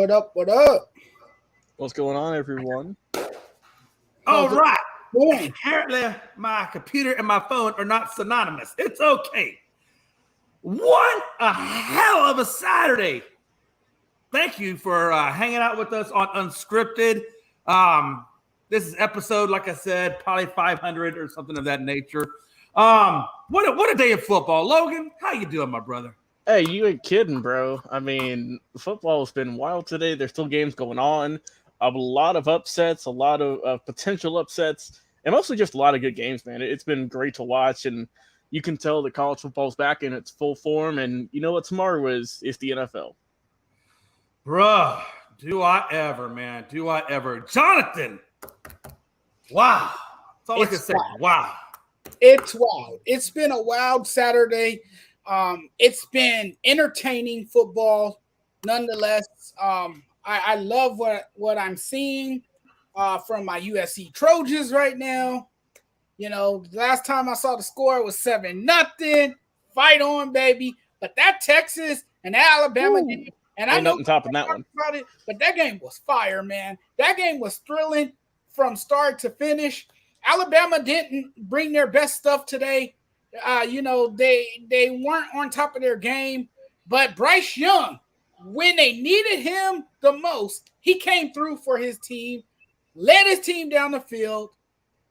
What up? What up? What's going on, everyone? All right. Boom. Apparently, my computer and my phone are not synonymous. It's okay. What a hell of a Saturday. Thank you for hanging out with us on Unscripted. This is episode, like I said, probably 500 or something of that nature. What a day of football. Logan, how you doing, my brother? Hey, you ain't kidding, bro. I mean, football's been wild today. There's still games going on. A lot of upsets, a lot of potential upsets, and mostly just a lot of good games, man. It's been great to watch, and you can tell that college football's back in its full form. And you know what tomorrow is? It's the NFL. Bruh, do I ever, man. Do I ever. Jonathan, wow. That's all I can say. Wow. It's wild. It's been a wild Saturday. It's been entertaining football, nonetheless. I love what I'm seeing from my USC Trojans right now. You know, last time I saw the score it was 7-0. Fight on, baby. But that Texas and Alabama game, and I know nothing topping that one. About it, but that game was fire, man. That game was thrilling from start to finish. Alabama didn't bring their best stuff today. You know, they weren't on top of their game. But Bryce Young, when they needed him the most, he came through for his team, led his team down the field,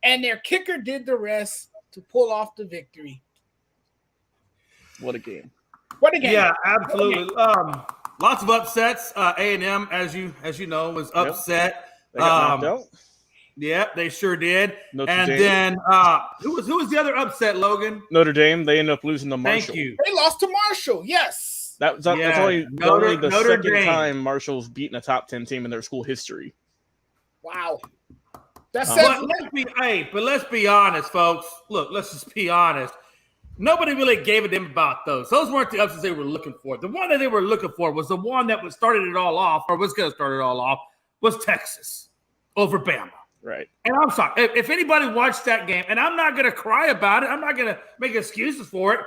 and their kicker did the rest to pull off the victory. What a game. What a game. Yeah, absolutely. Lots of upsets. A&M, as you know, was upset. Yep. They got knocked out. Yeah, they sure did. Notre and Dame. Then who was the other upset, Logan? Notre Dame. They ended up losing to Marshall. Thank you. They lost to Marshall, yes. That's only Notre the second Dame. time Marshall's beaten a top 10 team in their school history. Wow. That's But let's be honest, folks. Look, let's just be honest. Nobody really gave a damn about those. Those weren't the upsets they were looking for. The one that they were looking for was the one that started it all off, or was going to start it all off, was Texas over Bama. Right. And I'm sorry. If anybody watched that game, and I'm not going to cry about it, I'm not going to make excuses for it,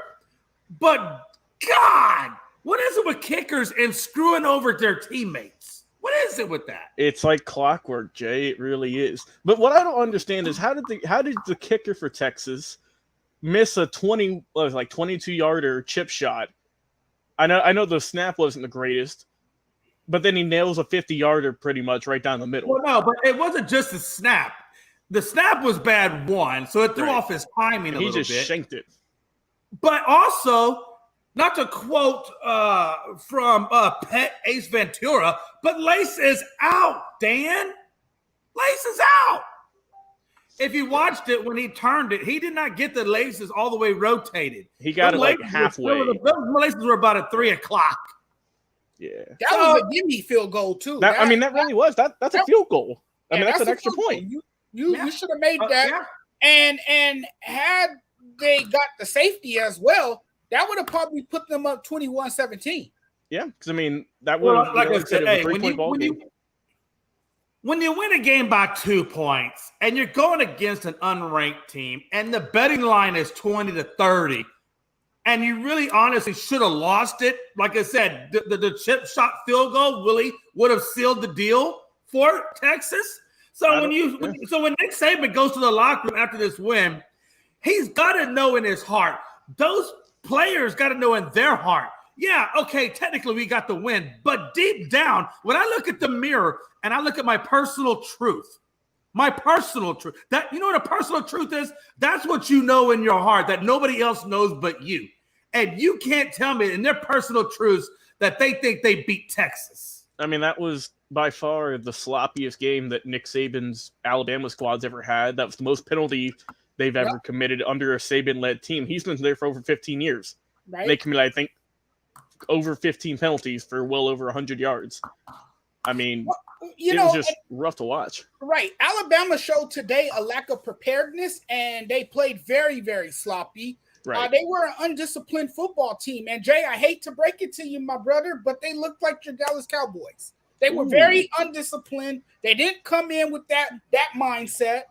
but God, what is it with kickers and screwing over their teammates? What is it with that? It's like clockwork, Jay. It really is. But what I don't understand is how did the kicker for Texas miss a 22-yarder chip shot? I know the snap wasn't the greatest, but then he nails a 50-yarder pretty much right down the middle. Well, no, but it wasn't just the snap. The snap was bad one, so it threw off his timing a little bit. He just shanked it. But also, not to quote from Pet Ace Ventura, but Lace is out, Dan. Lace is out. If you watched it when he turned it, he did not get the laces all the way rotated. He got it like halfway. Those laces were about at 3 o'clock. Yeah. That was a gimme field goal, too. That really was. That's a field goal. I mean, that's an extra point. You should have made that. Yeah. And had they got the safety as well, that would have probably put them up 21-17. Yeah, because, I mean, that would have, like I said, a 3-point ball game. When you win a game by 2 points and you're going against an unranked team and the betting line is 20-30, and you really honestly should have lost it, like I said, the chip shot field goal really would have sealed the deal for Texas. So when Nick Saban goes to the locker room after this win, he's got to know in his heart, those players got to know in their heart, yeah, okay, technically we got the win, but deep down, when I look at the mirror and I look at my personal truth, that, you know what a personal truth is? That's what you know in your heart that nobody else knows but you. And you can't tell me in their personal truths that they think they beat Texas. I mean, that was by far the sloppiest game that Nick Saban's Alabama squad's ever had. That was the most penalty they've ever committed under a Saban-led team. He's been there for over 15 years. Right. They committed, I think, over 15 penalties for well over 100 yards. I mean, it was just rough to watch. Right. Alabama showed today a lack of preparedness, and they played very, very sloppy. Right. They were an undisciplined football team. And, Jay, I hate to break it to you, my brother, but they looked like your Dallas Cowboys. They were very undisciplined. They didn't come in with that mindset,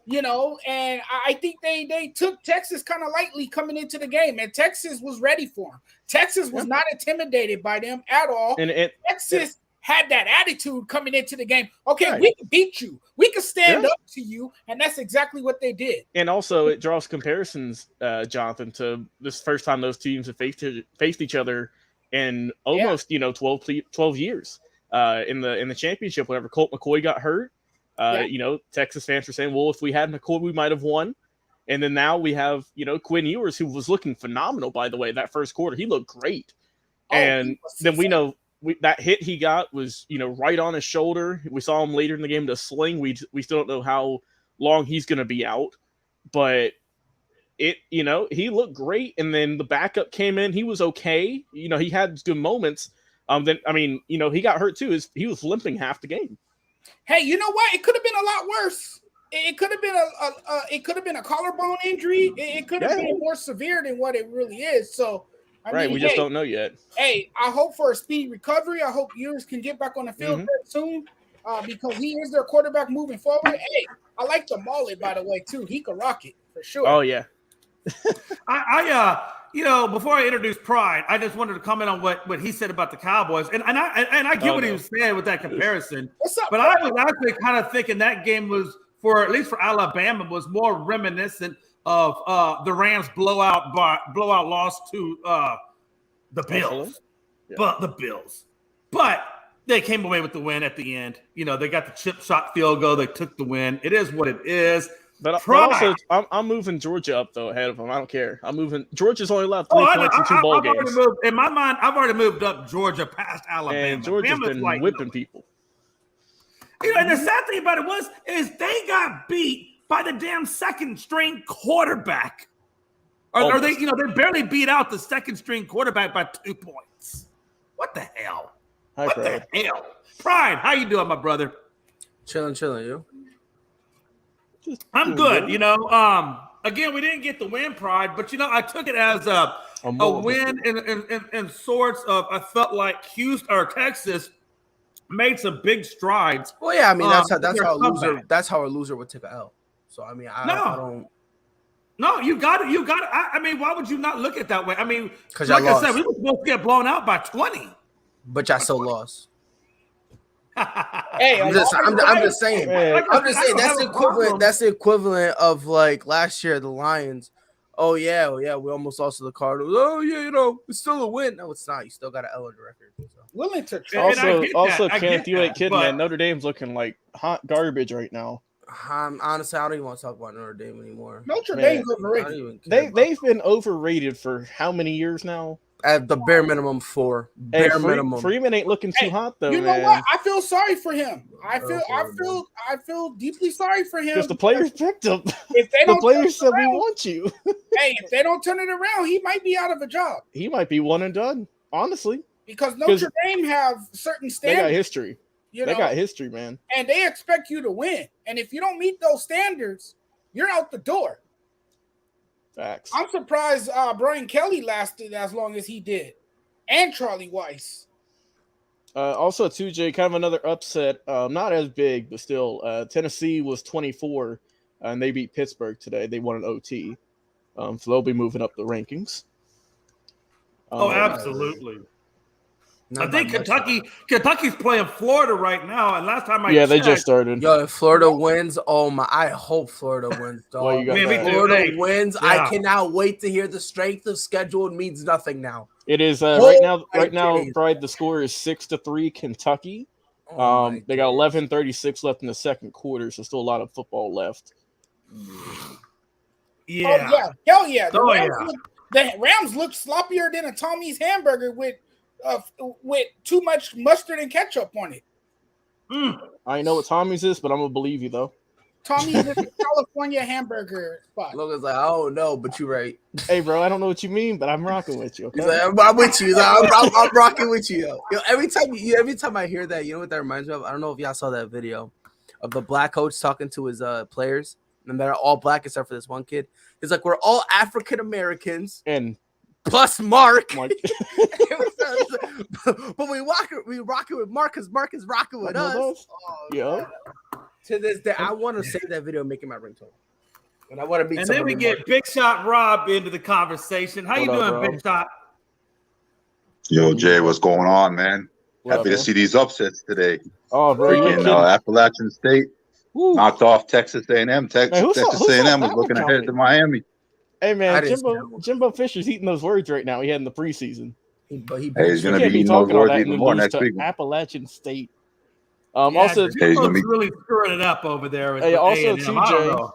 you know, and I think they took Texas kind of lightly coming into the game, and Texas was ready for them. Texas was not intimidated by them at all. And Texas had that attitude coming into the game. Okay, Right. we can beat you. We can stand up to you, and that's exactly what they did. And also, it draws comparisons, Jonathan, to this first time those teams have faced each other in almost 12 years in the championship. Whenever Colt McCoy got hurt, Texas fans were saying, "Well, if we had McCoy, we might have won." And then now we have Quinn Ewers, who was looking phenomenal, by the way, that first quarter. He looked great. And then we know that hit he got was, right on his shoulder. We saw him later in the game to sling. We still don't know how long he's going to be out, but he looked great. And then the backup came in. He was okay. He had good moments. He got hurt too. He was limping half the game. Hey, you know what? It could have been a lot worse. It could have been a collarbone injury. It could have been more severe than what it really is. So, we just don't know yet. Hey, I hope for a speedy recovery. I hope Ewers can get back on the field very soon because he is their quarterback moving forward. Hey, I like the mullet, by the way, too. He could rock it for sure. Oh, yeah. Before I introduce Pride, I just wanted to comment on what he said about the Cowboys, and I get what he was saying with that comparison. What's up, but I was actually kind of thinking that game was, at least for Alabama, was more reminiscent of the Rams blowout loss to the Bills, but the Bills, but they came away with the win at the end. They got the chip shot field goal. They took the win. It is what it is. But also, I'm moving Georgia up though ahead of them. I don't care. I'm moving. Georgia's only allowed 3 points in 2 bowl games. In my mind, I've already moved up Georgia past Alabama. And Georgia's been whipping people. And the sad thing about it is they got beat by the damn second string quarterback. Or they barely beat out the second string quarterback by 2 points. What the hell? Hi, Pride. The hell? Pride, how you doing, my brother? Chilling, you? I'm good. Again, we didn't get the win, Pride, but I took it as a win in sorts of. I felt like Houston or Texas made some big strides. Well, yeah, I mean that's how a loser would take an L. So I mean, I don't. No, you got it. I mean, why would you not look at it that way? I mean, because like I said, we were supposed to get blown out by 20, but y'all still lost. Hey, I'm just saying. That's the equivalent of like last year the Lions. Oh yeah, we almost lost to the Cardinals. Oh yeah, it's still a win. No, it's not. You still got an L on the record. So. Willing to try. Also, Kenneth, you ain't kidding, man. Notre Dame's looking like hot garbage right now. Honestly, I don't even want to talk about Notre Dame anymore. Notre Dame's overrated. They've been overrated for how many years now? At the bare minimum 4. Minimum. Freeman ain't looking too hot though. You know what? I feel sorry for him. I feel deeply sorry for him because the players picked him. If they don't, the players said we want you. Hey, if they don't turn it around, he might be out of a job. He might be one and done. Honestly, because Notre Dame have certain standards. They got history. They got history, man. And they expect you to win. And if you don't meet those standards, you're out the door. Facts. I'm surprised Brian Kelly lasted as long as he did. And Charlie Weiss. Also, too, Jay, kind of another upset. Not as big, but still. Tennessee was 24, and they beat Pittsburgh today. They won an OT. So they'll be moving up the rankings. Absolutely. I think Kentucky's playing Florida right now, and last time I checked, they just started. Yo, if Florida wins, I hope Florida wins, dog. Florida wins. Yeah. I cannot wait to hear the strength of schedule. It means nothing now. It is right now, Pride, the score is 6-3 Kentucky. They got 11:36 left in the second quarter, so still a lot of football left. Yeah. Hell yeah. The Rams look sloppier than a Tommy's hamburger with too much mustard and ketchup on it. I know what Tommy's is, but I'm gonna believe you though. Tommy's is a California hamburger spot. Logan's like, I don't know, but you're right. Hey, bro, I don't know what you mean, but I'm rocking with you. Okay? He's like, I'm with you. I'm rocking with you. Yo, every time I hear that, you know what that reminds me of? I don't know if y'all saw that video of the black coach talking to his players, and they're all black except for this one kid. He's like, we're all African Americans and plus Mark. But we rock it with Mark because Mark is rocking with us. Yeah. To this day, I want to save that video and make it my ringtone. And I want to meet. And then we get Big Shot Rob into the conversation. How you doing, Big Shot? Yo, Jay, what's going on, man? Happy to see these upsets today. Oh, bro, freaking Appalachian State knocked off Texas A&M. Texas A&M was looking ahead to Miami. Hey man, Jimbo Fisher's eating those words right now. He had in the preseason. He's going to be eating those words even more next week. Appalachian State. Also, Jimbo's really screwing it up over there. With also, A&M. TJ,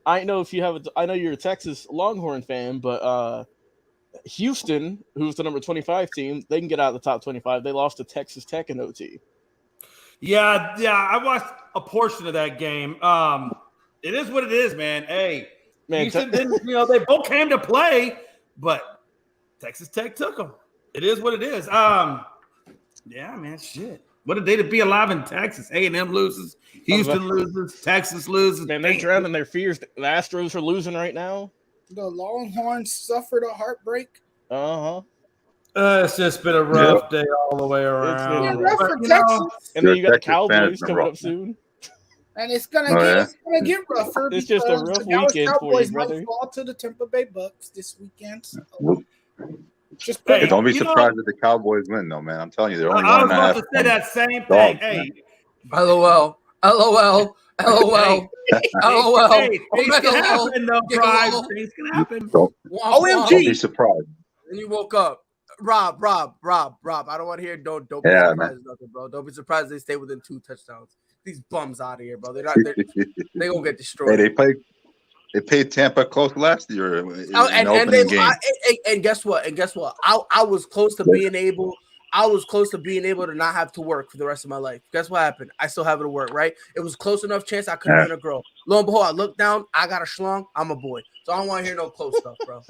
I know if you have. I know you're a Texas Longhorn fan, but Houston, who's the number 25 team, they can get out of the top 25. They lost to Texas Tech in OT. Yeah, I watched a portion of that game. It is what it is, man. Hey, man, Houston didn't, they both came to play, but Texas Tech took them. It is what it is. Yeah, man, shit. What a day to be alive in Texas. A&M loses, Houston loses, Texas loses. Man, they're drowning their fears. The Astros are losing right now. The Longhorns suffered a heartbreak. It's just been a rough day all the way around. It's been rough for Texas. And then you got the Cowboys coming up soon. And it's gonna get rougher. It's just a rough weekend for you, brother. Might fall to the Tampa Bay Bucks this weekend. So. Don't be surprised if the Cowboys win, though, man. I'm telling you, they're only I was about to say that same thing. Hey, LOL. Things can happen, though, Pride. Things can happen. OMG. Don't be surprised. And you woke up. Rob. I don't want to hear. Don't be surprised, nothing, bro. Don't be surprised they stay within 2 touchdowns. These bums out of here, bro. They gonna get destroyed. Hey, they played Tampa close last year. And guess what? I was close to being able. I was close to being able to not have to work for the rest of my life. Guess what happened? I still have to work, right? It was close enough chance I could have been a girl. Lo and behold, I look down. I got a schlong. I'm a boy. So I don't want to hear no close stuff, bro.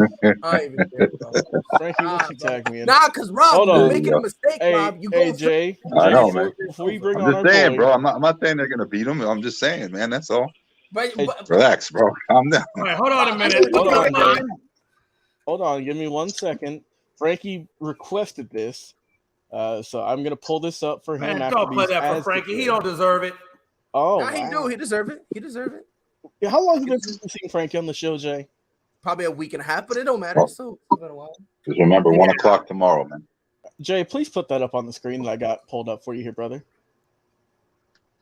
I ain't even care, bro. Frankie, what you tag me in? Nah, because Rob, you're making a mistake, Rob. Jay. I know, man. Before you bring I'm just saying, bro. I'm not saying they're going to beat them. I'm just saying, man. That's all. Relax, bro. Calm down. All right, hold on a minute. Hold on. Give me 1 second. Frankie requested this. So I'm gonna pull this up for him. Man, don't play that for Frankie. He don't deserve it. Oh, nah, he do. He deserve it. Yeah, how long have you been seeing Frankie on the show, Jay? Probably a week and a half, but it don't matter. So it's been a while. Just remember, 1 o'clock tomorrow, man. Jay, please put that up on the screen that I got pulled up for you here, brother.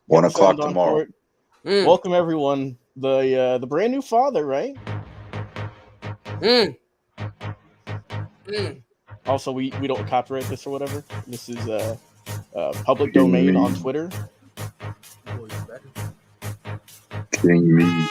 1 o'clock tomorrow. Welcome everyone. The brand new father, right? Also, we don't copyright this or whatever. This is public domain on Twitter. Kidding me.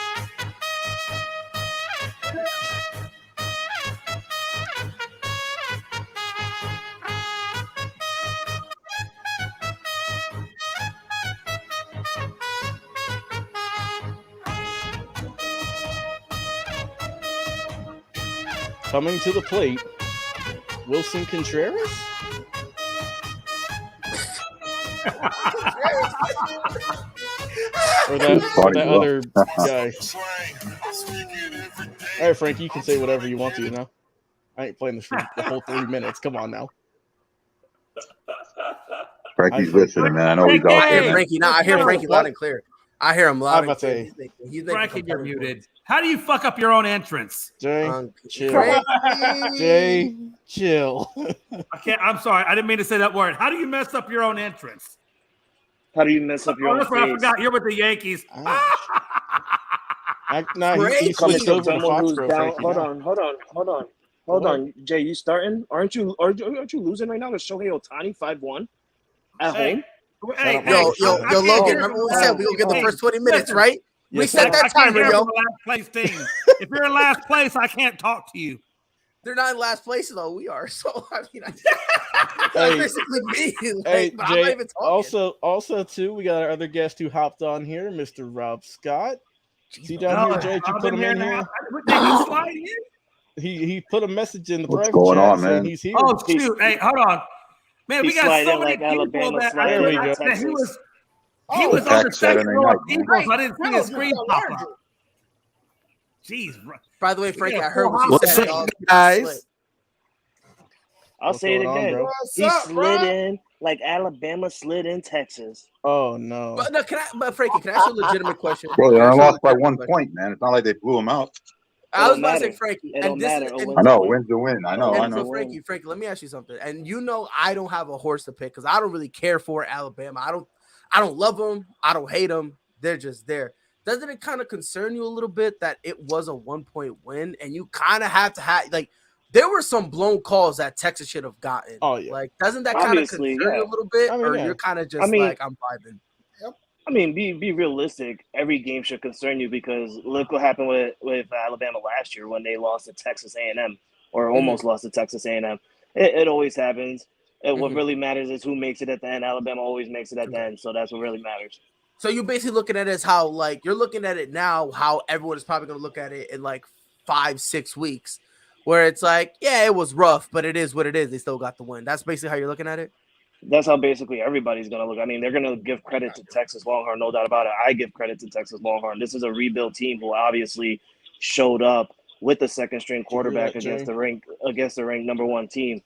Coming to the plate, Wilson Contreras? Or that other guy. All right, Frank, you can say whatever you want to, you know? I ain't playing the whole 3 minutes. Come on now. Frankie's listening, man. I know he's out there. I hear Frankie loud and clear. I hear him loud and clear. Frankie, you're muted. How do you fuck up your own entrance? Jay, chill. Jay, chill. I'm sorry. I didn't mean to say that word. How do you mess up your own entrance? How do you mess up your own face? I forgot. You're with the Yankees. He switched over to Foxborough. Hold on. Jay, you starting? Aren't you losing right now to Shohei Ohtani 5-1 at home? Yo, Logan, remember what we said? We're going to get the first 20 minutes, right? We set that timer, yo. If you're in last place, I can't talk to you. They're not in last place, though. We are. So, I mean, that's basically me. Hey, Jay, also, too, we got our other guest who hopped on here, Mr. Rob Scott. See down here, Jay, did you put him in here? He put a message in the private chat on, man? He's here. Oh, shoot. Hey, hold on. Man, we got so many people that he was on the second row of people, so I didn't see his screen pop up. Jeez. By the way, Frank, I heard what you said, guys. I'll say it again. He slid in like Alabama slid in Texas. Oh, no. But Frankie, can I ask you a legitimate question? Bro, they lost by 1 point, man. It's not like they blew him out. I was about to say Frankie. It don't matter. I know, win's the win. I know. So Frankie, let me ask you something. And you know, I don't have a horse to pick because I don't really care for Alabama. I don't love them. I don't hate them. They're just there. Doesn't it kind of concern you a little bit that it was a 1-point win and you kind of have to have like there were some blown calls that Texas should have gotten. Oh yeah. Like doesn't that kind of concern you a little bit, or you're kind of just like I'm vibing? I mean, be realistic. Every game should concern you because look what happened with Alabama last year when they lost to Texas A&M or almost lost to Texas A&M. It always happens. And what really matters is who makes it at the end. Alabama always makes it at the end, so that's what really matters. So you're basically looking at it as how like you're looking at it now, how everyone is probably going to look at it in like 5-6 weeks, where it's like, yeah, it was rough, but it is what it is. They still got the win. That's basically how you're looking at it. That's how basically everybody's going to look. I mean, they're going to give credit to Texas Longhorn, no doubt about it. I give credit to Texas Longhorn. This is a rebuild team who obviously showed up with the second-string quarterback against the ranked number 1 team.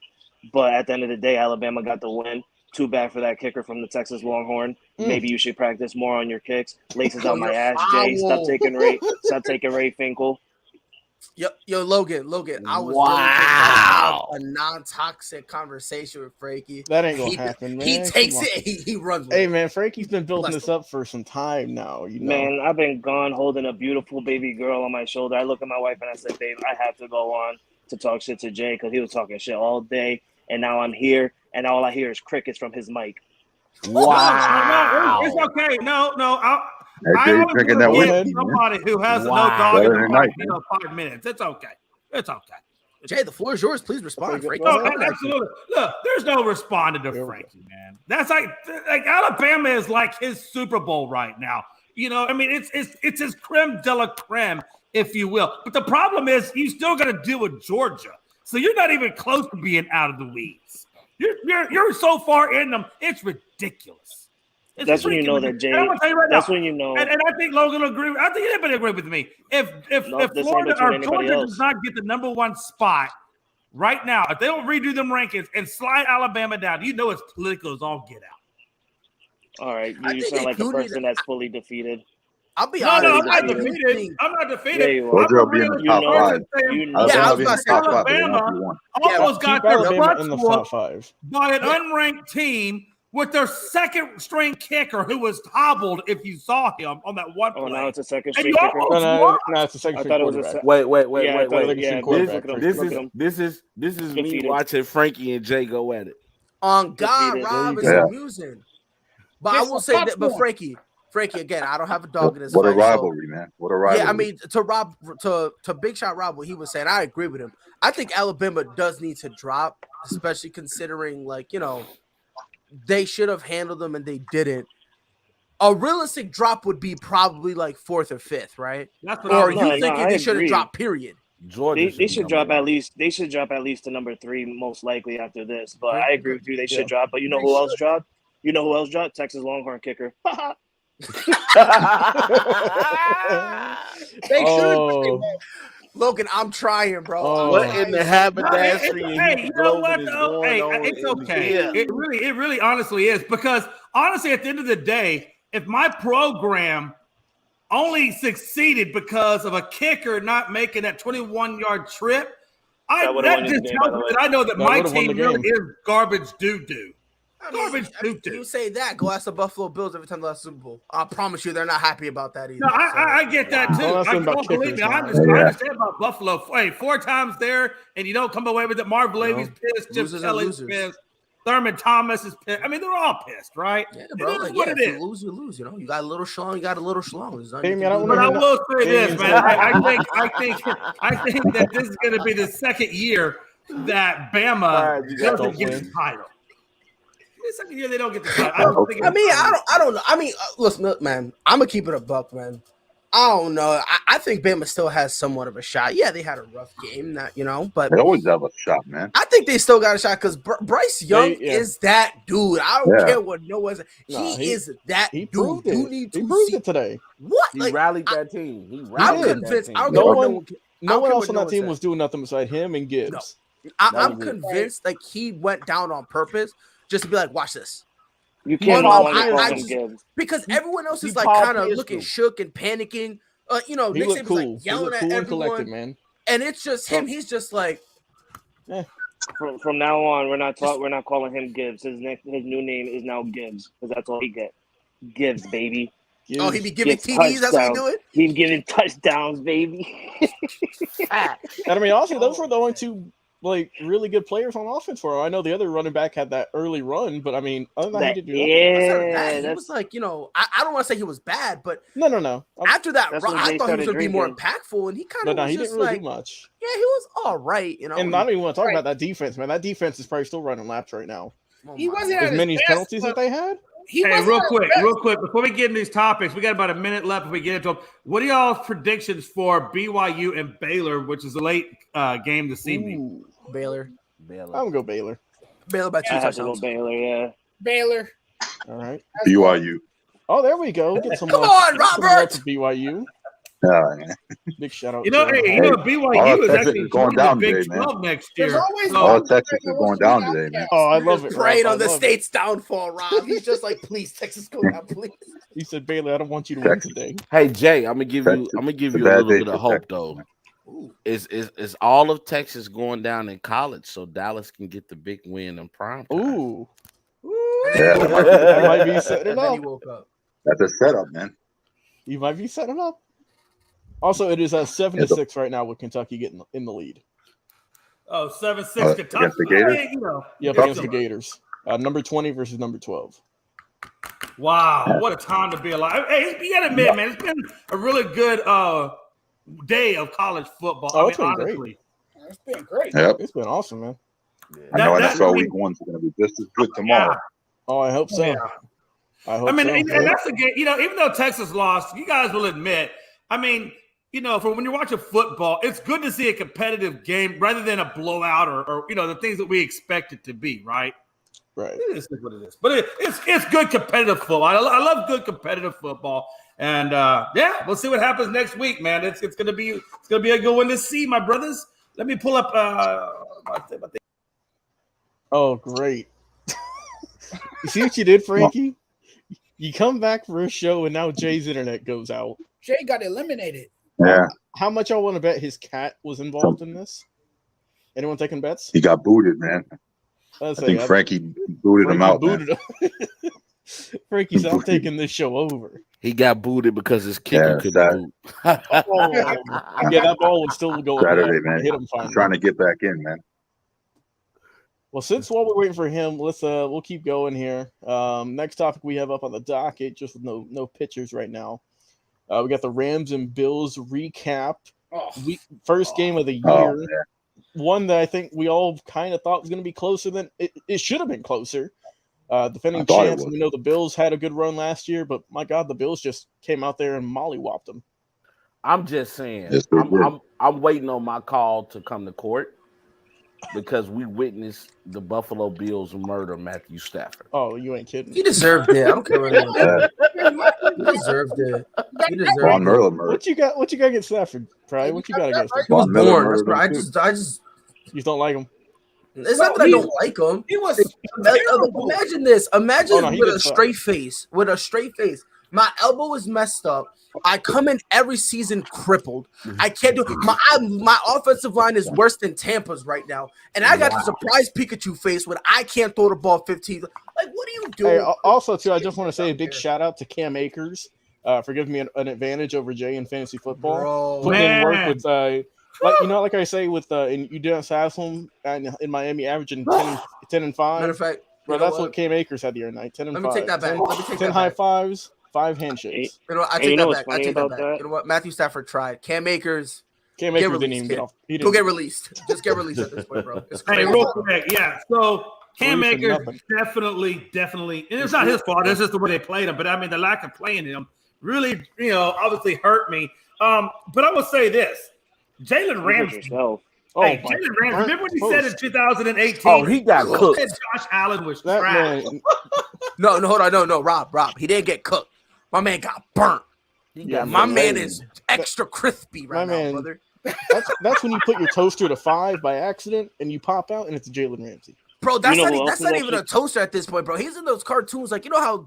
But at the end of the day, Alabama got the win. Too bad for that kicker from the Texas Longhorn. Maybe you should practice more on your kicks. Laces on my ass, Jay. Stop taking Ray Finkel. Yo, Logan, I was a non-toxic conversation with Frankie. That ain't gonna happen, man. He takes it, he runs with it. Hey, man, Frankie's been building this up for some time now. You know? Man, I've been gone holding a beautiful baby girl on my shoulder. I look at my wife and I said, babe, I have to go on to talk shit to Jay because he was talking shit all day. And now I'm here, and all I hear is crickets from his mic. Wow. No, it's okay. No. I always drinking that get somebody who has no dog in the 5 minutes. It's okay. Jay, the floor is yours. Please respond, Frankie. No, absolutely. Look, there's no responding to Frankie, man. That's like Alabama is like his Super Bowl right now. You know, I mean, it's his creme de la creme, if you will. But the problem is you still got to deal with Georgia. So you're not even close to being out of the weeds. You're so far in them, it's ridiculous. That's when you know that Jay. That's when you know. And I think Logan will agree. I think anybody agree with me. If Florida or Georgia does not get the number 1 spot right now, if they don't redo them rankings and slide Alabama down, you know it's political as all get out. All right, you sound like a person that's fully defeated. I'll be honest. No, I'm not defeated. I'm not defeated. Georgia will be in the top 5. I was about to say Alabama almost got their butts in the top 5 by an unranked team with their second-string kicker who was hobbled if you saw him on that one play. Oh, now it's a second-string kicker? No, it's a second-string quarterback. Wait. This is me watching Frankie and Jay go at it. On God, Rob is amusing. But I will say that, but Frankie, again, I don't have a dog in this fight. What a rivalry, man. What a rivalry. Yeah, I mean, to Big Shot Rob, what he was saying, I agree with him. I think Alabama does need to drop, especially considering, like, you know, they should have handled them and they didn't. A realistic drop would be probably like 4th or 5th, right? Or you thinking they should have dropped, period? They should drop at least. They should drop at least to number 3, most likely after this. But I agree with you. They should drop. But you know who else dropped? Texas Longhorn kicker. They should. Logan, I'm trying, bro. What in the haberdashery? Hey, you know what? Hey, it's okay. Yeah. It really, honestly is because honestly, at the end of the day, if my program only succeeded because of a kicker not making that 21-yard trip, that just tells me that I know that my team really is garbage doo-doo. You say that, go ask the Buffalo Bills every time they lost the Super Bowl. I promise you they're not happy about that either. No, I get that too. Don't believe me. I understand about Buffalo. Hey, 4 times there, and you don't come away with it. Marv Levy's pissed. Chip Kelly's pissed. Thurman Thomas is pissed. I mean, they're all pissed, right? Yeah, bro. It is what it is. You lose. You know, you got a little schlong. But I will say this, man. I think that this is going to be the second year that Bama doesn't get the title. The second year they don't get the title. I don't know. I mean, listen, man. I'm gonna keep it a buck, man. I don't know. I think Bama still has somewhat of a shot. Yeah, they had a rough game, but they always have a shot, man. I think they still got a shot because Bryce Young is that dude. I don't care what no one's. He is that dude. Proved it. He proved it today. What? He rallied that team. I'm convinced. No one else on that team was doing nothing beside him and Gibbs. No. I'm convinced like he went down on purpose just to be like, watch this. You can't Gibbs because everyone else is like kind of looking shook and panicking. Nick Saban's like yelling at everyone. Man. and it's just him. He's just like. From now on, we're not calling him Gibbs. His new name is now Gibbs because that's all he get. Gibbs, baby. Gibbs. Oh, he be giving TDs. That's what he doing. He be giving touchdowns, baby. And I mean, honestly, those were the only two really good players on offense for him. I know the other running back had that early run, but I mean, other than that, he did do he was like, I don't want to say he was bad, but no. After that, I thought he was going to be more impactful, and he kind of he didn't really do much. Yeah, he was all right, And I don't even want to talk about that defense, man. That defense is probably still running laps right now. He wasn't as many penalties that they had. Real quick, before we get into these topics, we got about a minute left before we get into them. What are y'all's predictions for BYU and Baylor, which is a late game this evening? Baylor. I'm gonna go Baylor. Baylor by 2 touchdowns. Baylor, yeah. Baylor. All right. BYU. Oh, there we go. Get some Come on, Robert. BYU. Big shout out. BYU is actually going down Big today, 12 next year. All Texas is going down today, man. Oh, I love it. Praying on the state's downfall, Rob. He's just like, please, Texas, go down, please. He said, Baylor, I don't want you to win today. Hey, Jay, I'm gonna give you a little bit of hope though. Is all of Texas going down in college so Dallas can get the big win in prime time? Ooh. Yeah. That might be setting up. That's a setup, man. You might be setting up. Also, it is 7-6 right now with Kentucky getting in the lead. Oh, 7-6 Kentucky. Against the Gators? Yep, against the Gators. Number 20 versus number 12. Wow, what a time to be alive. Hey, you got to admit, man, it's been a really good day of college football. Oh, it's been great. It's been great. Yep. It's been awesome, man. I know NFL week 1's going to be just as good tomorrow. Oh, I hope so. Yeah. And that's the game. Even though Texas lost, you guys will admit, for when you're watching football, it's good to see a competitive game rather than a blowout or the things that we expect it to be, right? Right. It is what it is. But it's good competitive football. I love good competitive football. And we'll see what happens next week, man. It's gonna be a good one to see, my brothers. Let me pull up Oh, great. You see what you did, Frankie? You come back for a show and now Jay's internet goes out. Jay got eliminated. Yeah. How much y'all want to bet his cat was involved in this? Anyone taking bets? He got booted, man. I think Frankie booted him out. Frankie said, I'm taking this show over. He got booted because his kicker couldn't boot. That ball would still go Saturday, man. Hit him finally. Trying to get back in, man. Well, while we're waiting for him, we'll keep going here. Next topic we have up on the docket, just with no pictures right now. We got the Rams and Bills recap. First game of the year. One that I think we all kind of thought was going to be closer than it should have been closer. Defending champs, we know the Bills had a good run last year, but my God, the Bills just came out there and mollywopped them. I'm just saying, I'm waiting on my call to come to court because we witnessed the Buffalo Bills murder Matthew Stafford. Oh, you ain't kidding. He deserved it. I don't care what he deserved it. He deserved Von Miller it. murder. What you got against Stafford, Pry? What you got against him? He was born. I just you don't like him. It's not that I don't like him. He was imagine this. Imagine with a straight face. With a straight face. My elbow is messed up. I come in every season crippled. I can't do my offensive line is worse than Tampa's right now. And I got the surprise Pikachu face when I can't throw the ball 15. Like, what are you doing? Hey, also, too, I just want to say a big shout out to Cam Akers for giving me an advantage over Jay in fantasy football. Putting in work with like I say with you didn't have him in Miami averaging 10 and 5. Matter of fact, bro, that's what Cam Akers had the other night. 10 and 5. Let me take that back. 10 high fives, 5 handshakes. I take that back. You know what? Matthew Stafford tried. Cam Akers didn't even get off. Go get released. Just get released at this point, bro. Hey, real quick, So Cam Akers definitely, and it's not his fault. It's just the way they played him. But I mean, the lack of playing him really, obviously hurt me. But I will say this: Jalen Ramsey. Jalen Ramsey. Remember what he said in 2018? Oh, he got cooked. Josh Allen was trash. No, hold on, no, Rob. He didn't get cooked. My man got burnt. My man is extra crispy right now, brother. That's when you put your toaster to 5 by accident and you pop out and it's Jalen Ramsey. Bro, that's not even a toaster at this point, bro. He's in those cartoons, like how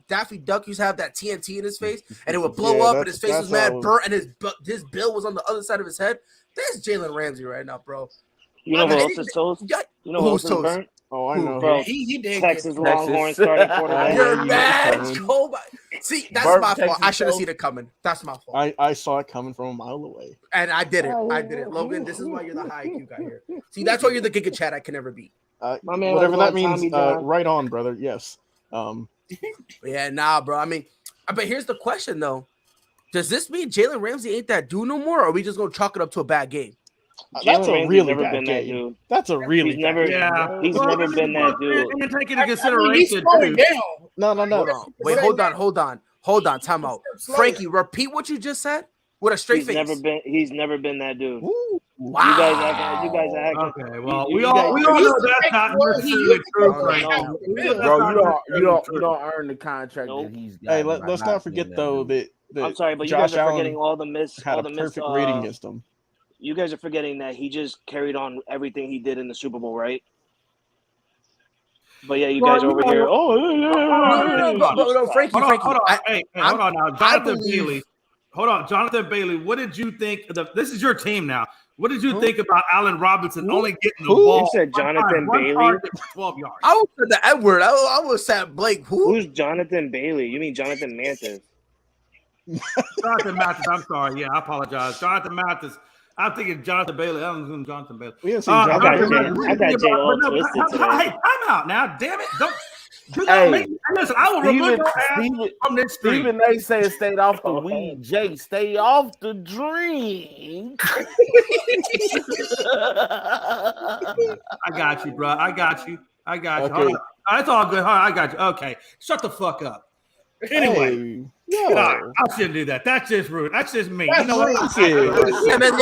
Daffy Duck used to have that TNT in his face, and it would blow up, and his face was mad burnt, and his bill was on the other side of his head. That's Jalen Ramsey right now, bro. You know who else is toast? You know who else is burnt? Oh, I know. Bro, he did Texas Longhorns starting quarterback. You're mad. See, that's my fault. I should have seen it coming. That's my fault. I saw it coming from a mile away. And I did it. Logan, this is why you're the high IQ guy here. See, that's why you're the Giga Chat I can never beat. My man, whatever that means, right on, brother. Yes. Yeah, nah, bro. I mean, but here's the question, though. Does this mean Jalen Ramsey ain't that dude no more, or are we just going to chalk it up to a bad game? That's a really bad game. That's a really bad game. He's never been that dude. And take into consideration, No. Wait, hold on. Time out. Frankie, repeat what you just said with a straight face. He's never been that dude. Ooh, wow. You guys are acting. Okay, well, we all know that's not necessarily true. Bro, you don't earn the contract that he's got. Hey, let's not forget though that I'm sorry, but Josh you guys are Allen forgetting all the had a perfect rating against him. You guys are forgetting that he just carried on everything he did in the Super Bowl, right? But yeah, you guys over here. No, Frankie. Hold on. Hold on now. Jonathan Bailey. What did you think? This is your team now. What did you think about Allen Robinson only getting the ball? You said Jonathan Bailey. 12 yards. I would say the Edward. I would say Blake. Who's Jonathan Bailey? You mean Jonathan Mathis? Jonathan Mathis. I'm sorry. Yeah, I apologize. Jonathan Mathis. I'm thinking Jonathan Bailey. I'm doing Jonathan Bailey. We haven't seen Jonathan Bailey. I got Jay all twisted today. Hey, I'm out now. Damn it! Listen, I will remove your ass from this stream. Stephen A. said stay off the weed. Jay, stay off the drink. I got you, bro. I got you. Okay. That's all good. I got you. Okay, shut the fuck up. Anyway, I shouldn't do that. That's just rude. That's just me. You know what? And then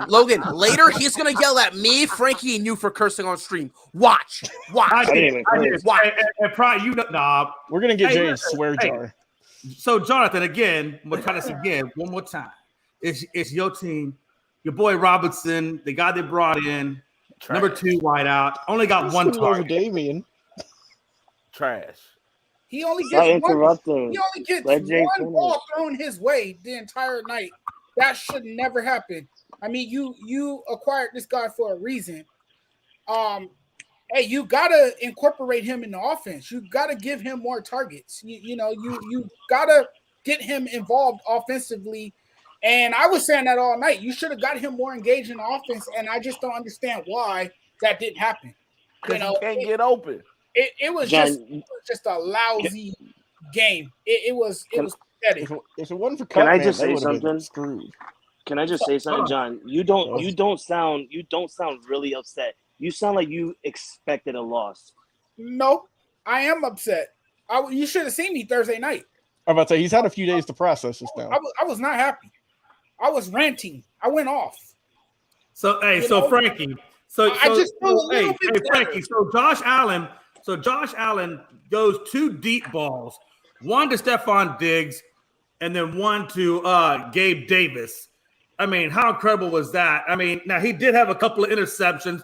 Logan. Later, he's gonna yell at me, Frankie, and you for cursing on stream. Watch. I did. And probably you know. Nah, we're gonna get Jay a swear jar. So Jonathan, again, we'll try this again one more time. It's your team, your boy Robinson, the guy they brought in, number 2 wideout, only got one target. Damien. Trash. He only gets one finish. ball thrown his way the entire night. That should never happen. I mean, you acquired this guy for a reason. Hey, you gotta incorporate him in the offense. You gotta give him more targets. You gotta get him involved offensively. And I was saying that all night. You should have got him more engaged in the offense, and I just don't understand why that didn't happen. Because he can't get open. It was just a lousy game. It was pathetic. If it wasn't for Can I just say something? Can I just say something, John? You don't sound really upset. You sound like you expected a loss. No, I am upset. You should have seen me Thursday night. I'm about to say he's had a few days to process this now. I was not happy. I was ranting. I went off. So Frankie. Frankie. So Josh Allen goes 2 deep balls, one to Stephon Diggs, and then one to Gabe Davis. I mean, how incredible was that? I mean, now he did have a couple of interceptions,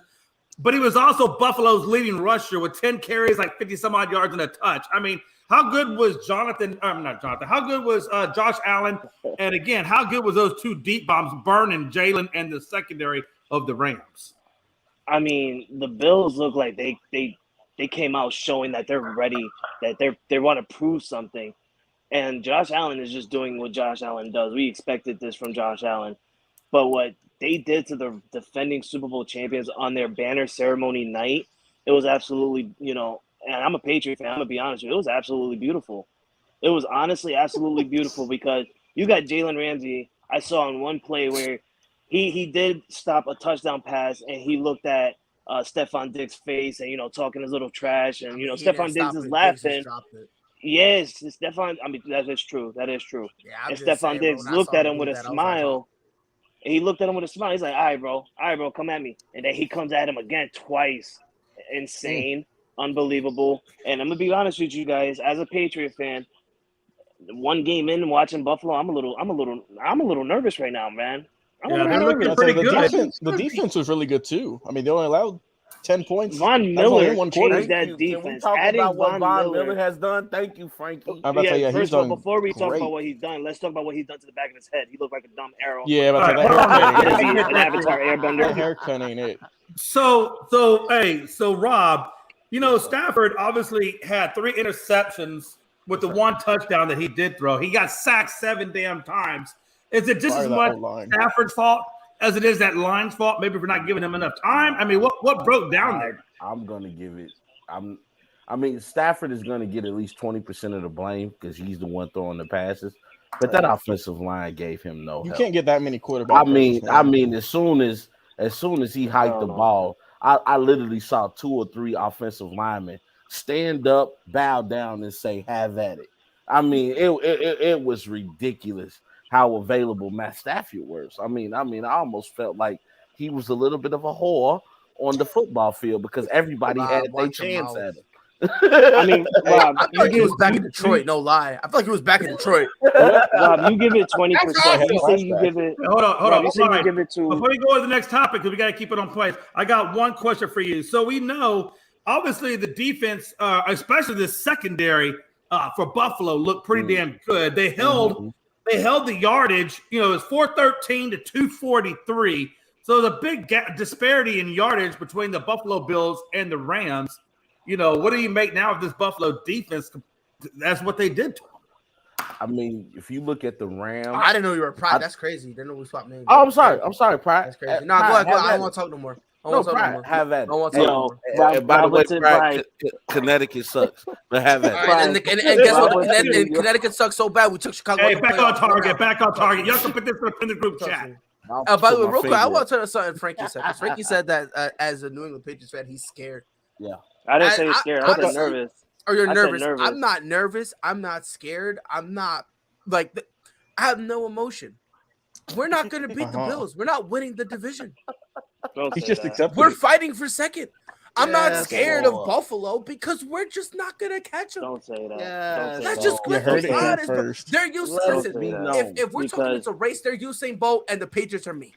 but he was also Buffalo's leading rusher with 10 carries, like 50 some odd yards and a touch. I mean, how good was How good was Josh Allen? And again, how good was those 2 deep bombs burning Jalen and the secondary of the Rams? I mean, the Bills look like they came out showing that they're ready, that they want to prove something. And Josh Allen is just doing what Josh Allen does. We expected this from Josh Allen. But what they did to the defending Super Bowl champions on their banner ceremony night, it was absolutely, and I'm a Patriot fan, I'm going to be honest with you, it was absolutely beautiful. It was honestly absolutely beautiful because you got Jalen Ramsey. I saw in one play where he did stop a touchdown pass and he looked at Stephon Diggs' face and, talking his little trash. And, Stephon Diggs is laughing. Yes, Stephon. I mean, that is true. Yeah, and Stephon Diggs looked at him with a smile. And he looked at him with a smile. He's like, all right, bro, come at me. And then he comes at him again twice. Insane. Unbelievable. And I'm going to be honest with you guys, as a Patriot fan, one game in watching Buffalo, I'm a little nervous right now, man. They're looking pretty good. The defense was really good too. I mean, they only allowed 10 points. Von Miller changed that defense. Can we Adding talk about what Von Miller has done? Thank you, Frankie. First of all, before we talk about what he's done, let's talk about what he's done to the back of his head. He looked like a dumb arrow. Yeah, but an Avatar Airbender. That haircut ain't it. So Rob, Stafford obviously had 3 interceptions with the 1 touchdown that he did throw. He got sacked 7 damn times. Is it just as much Stafford's fault as it is that line's fault? Maybe we're not giving him enough time. I mean, what broke down there? I'm gonna give it. Stafford is gonna get at least 20% of the blame because he's the one throwing the passes. But that offensive line gave him no help. You can't get that many quarterbacks. I mean, as soon as he hiked the ball, I literally saw 2 or 3 offensive linemen stand up, bow down, and say, "Have at it." I mean, it was ridiculous how available Matt Stafford was. I mean, I almost felt like he was a little bit of a whore on the football field because everybody had their chance at him. I mean, Rob, I feel like he was back in Detroit. No lie, I feel like he was back in Detroit. Rob, you give it 20%. You say you give it. Hold on. You say you give it to. Before you go to the next topic, because we got to keep it on point. I got one question for you. So we know, obviously, the defense, especially the secondary for Buffalo, looked pretty damn good. They held the yardage. It was 413 to 243. So the big disparity in yardage between the Buffalo Bills and the Rams. What do you make now of this Buffalo defense? That's what they did to them. I mean, if you look at the Rams, I didn't know you were Pride. That's crazy. Didn't know we swapped names. Oh, I'm sorry, Pride. That's crazy. No, go ahead. I don't want to talk no more. Pride, have at it. I don't want to talk no more. By the way, Pride, Connecticut sucks. But have at it. And guess what? Connecticut sucks so bad. We took Chicago. Hey, back on target. Y'all can put this in the group chat. By the way, real quick, I want to tell you something Frankie said. Frankie said that as a New England Patriots fan, he's scared. Yeah. I didn't say he's scared. I said nervous. Or you're nervous. I'm not nervous. I'm not scared. I'm not I have no emotion. We're not going to beat the Bills. We're not winning the division. He's just accepting. We're fighting for second. I'm not scared of Buffalo because we're just not going to catch them. Don't say that. That's just you heard it honest, first. They're Usain. Listen, if we're talking it's a race, they're Usain Bolt and the Patriots are me.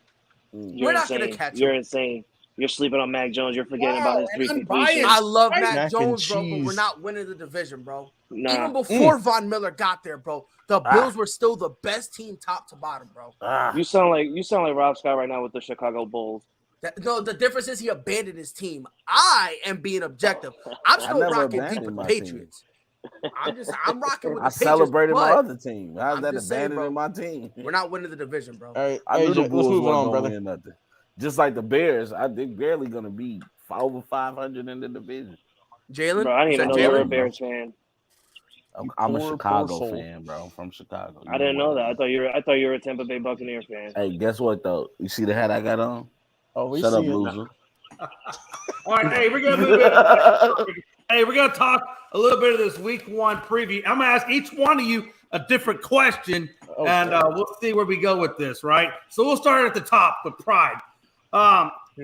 We're not going to catch them. You're insane. You're sleeping on Mac Jones. You're forgetting about his 3 completions. I love Mac Jones, bro, but we're not winning the division, bro. Even before Von Miller got there, bro, the Bills were still the best team top to bottom, bro. You sound like Rob Scott right now with the Chicago Bulls. No, the difference is he abandoned his team. I am being objective. I'm still rocking deep with the Patriots. I'm rocking with the Patriots. I celebrated my other team. How's that abandoning my team? We're not winning the division, bro. All right, let's move on, brother. Just like the Bears, I think barely going to be over 500 in the division. Jalen? Bro, I didn't even know you were a Bears fan. I'm a Chicago fan, bro. I'm from Chicago. I didn't know that. I thought you were a Tampa Bay Buccaneer fan. Hey, guess what though? You see the hat I got on? Oh, we Shut see up, it. loser. All right, hey, we're gonna move it. Hey, we're gonna talk a little bit of this Week 1 preview. I'm gonna ask each one of you a different question, and we'll see where we go with this. Right? So we'll start at the top with Pride.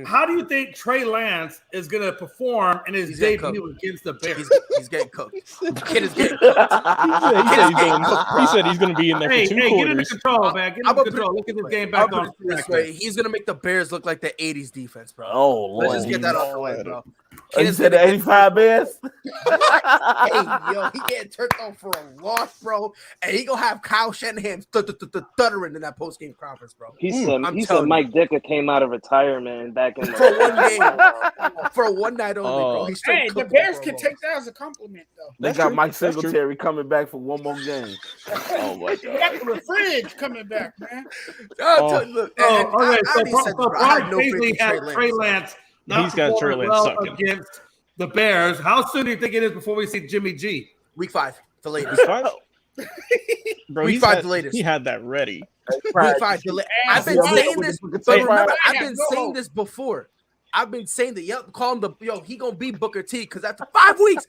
How do you think Trey Lance is going to perform in his debut against the Bears? He's getting cooked. The kid is getting cooked. He said he's going to be in there for 2 quarters. Get into control, man. Get into control. Look at this game back on this way. He's going to make the Bears look like the 80s defense, bro. Oh, Lord. Let's just get that off the way, bro. You said the 85 Bears? Hey, yo, he getting turned on for a loss, bro. And he going to have Kyle Shanahan stuttering in that post-game conference, bro. He said Mike Dicker came out of retirement back in for one game. For one night only, bro. Hey, the Bears can take that as a compliment, though. They got Mike Singletary coming back for one more game. Oh, my God. They got the fridge coming back, man. Look, Brian Paisley had Trey Lance. He's got Trey Lance sucking against the Bears. How soon do you think it is before we see Jimmy G? Week 5, the latest. Bro, Week 5, the latest. He had that ready. Week 5, the latest. I've been saying this, but remember, I've been saying this before. I've been saying that, call him he gonna beat Booker T because after 5 weeks,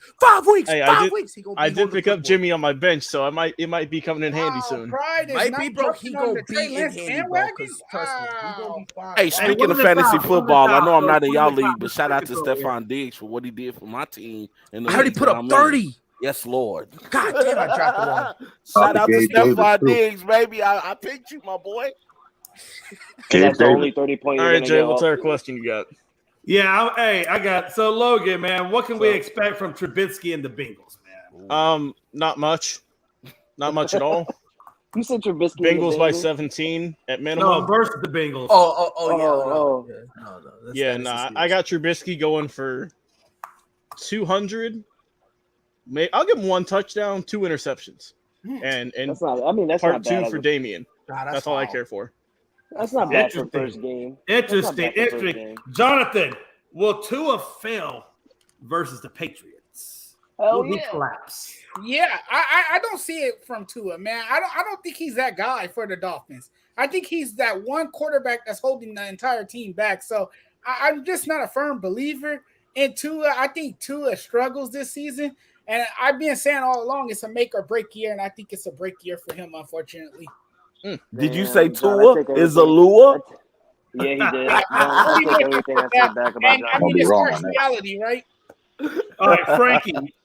hey, I did pick up Jimmy on my bench, so it might be coming in handy soon. Might be, bro. He gonna be in handy, bro. Trust me, he gonna be fine. Hey, speaking of fantasy football, I know I'm not in y'all league, but shout out to Stephon Diggs for what he did for my team. I already put up 30. Yes, Lord. God damn, I dropped the one. Shout out to Stephon Diggs, baby. I picked you, my boy. That's the only 30 points. All right, Jay, what's our question you got? Yeah, I got so Logan, man. What can we expect from Trubisky and the Bengals, man? Not much. Not much at all. You said Trubisky. Bengals by 17 at minimum. No, versus the Bengals. Yeah. I got Trubisky going for 200. I'll give him 1 touchdown, 2 interceptions, and that's not. I mean, that's part not bad. 2 for Damian. That's all I care for. That's not bad for first game. Interesting. Jonathan, will Tua fail versus the Patriots? Hell Will he yeah. collapse? Yeah, I don't see it from Tua, man. I don't think he's that guy for the Dolphins. I think he's that one quarterback that's holding the entire team back. So I'm just not a firm believer in Tua. I think Tua struggles this season. And I've been saying all along it's a make or break year, and I think it's a break year for him, unfortunately. Did you say Tua is a lure? Yeah, he did. I take everything I said back about John. I mean, it's harsh reality, right? All right,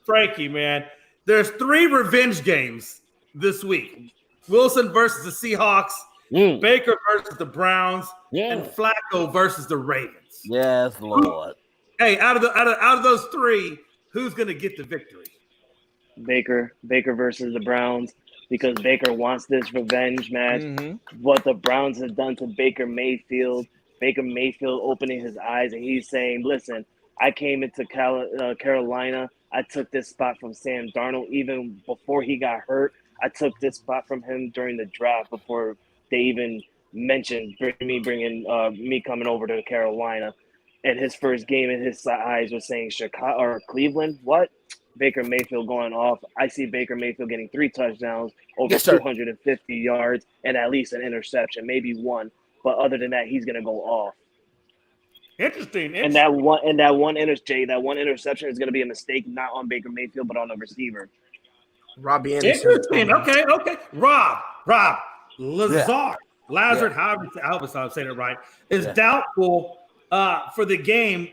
Frankie, man. There's 3 revenge games this week. Wilson versus the Seahawks, Baker versus the Browns, and Flacco versus the Ravens. Yes, Lord. Hey, out of those 3, who's gonna get the victory? Baker versus the Browns, because Baker wants this revenge match. What the Browns have done to Baker Mayfield opening his eyes, and he's saying, listen, I came into Carolina. I took this spot from Sam Darnold even before he got hurt. I took this spot from him during the draft before they even mentioned me coming over to Carolina. And his first game in his eyes was saying Chicago or Cleveland. What? Baker Mayfield going off. I see Baker Mayfield getting 3 touchdowns, over 250 yards, and at least an interception, maybe 1. But other than that, he's going to go off. Interesting. And that one interception is going to be a mistake, not on Baker Mayfield, but on the receiver. Robbie Anderson. Interesting. Okay. Rob Lazard. Lazard, I hope I'm saying it right, is doubtful for the game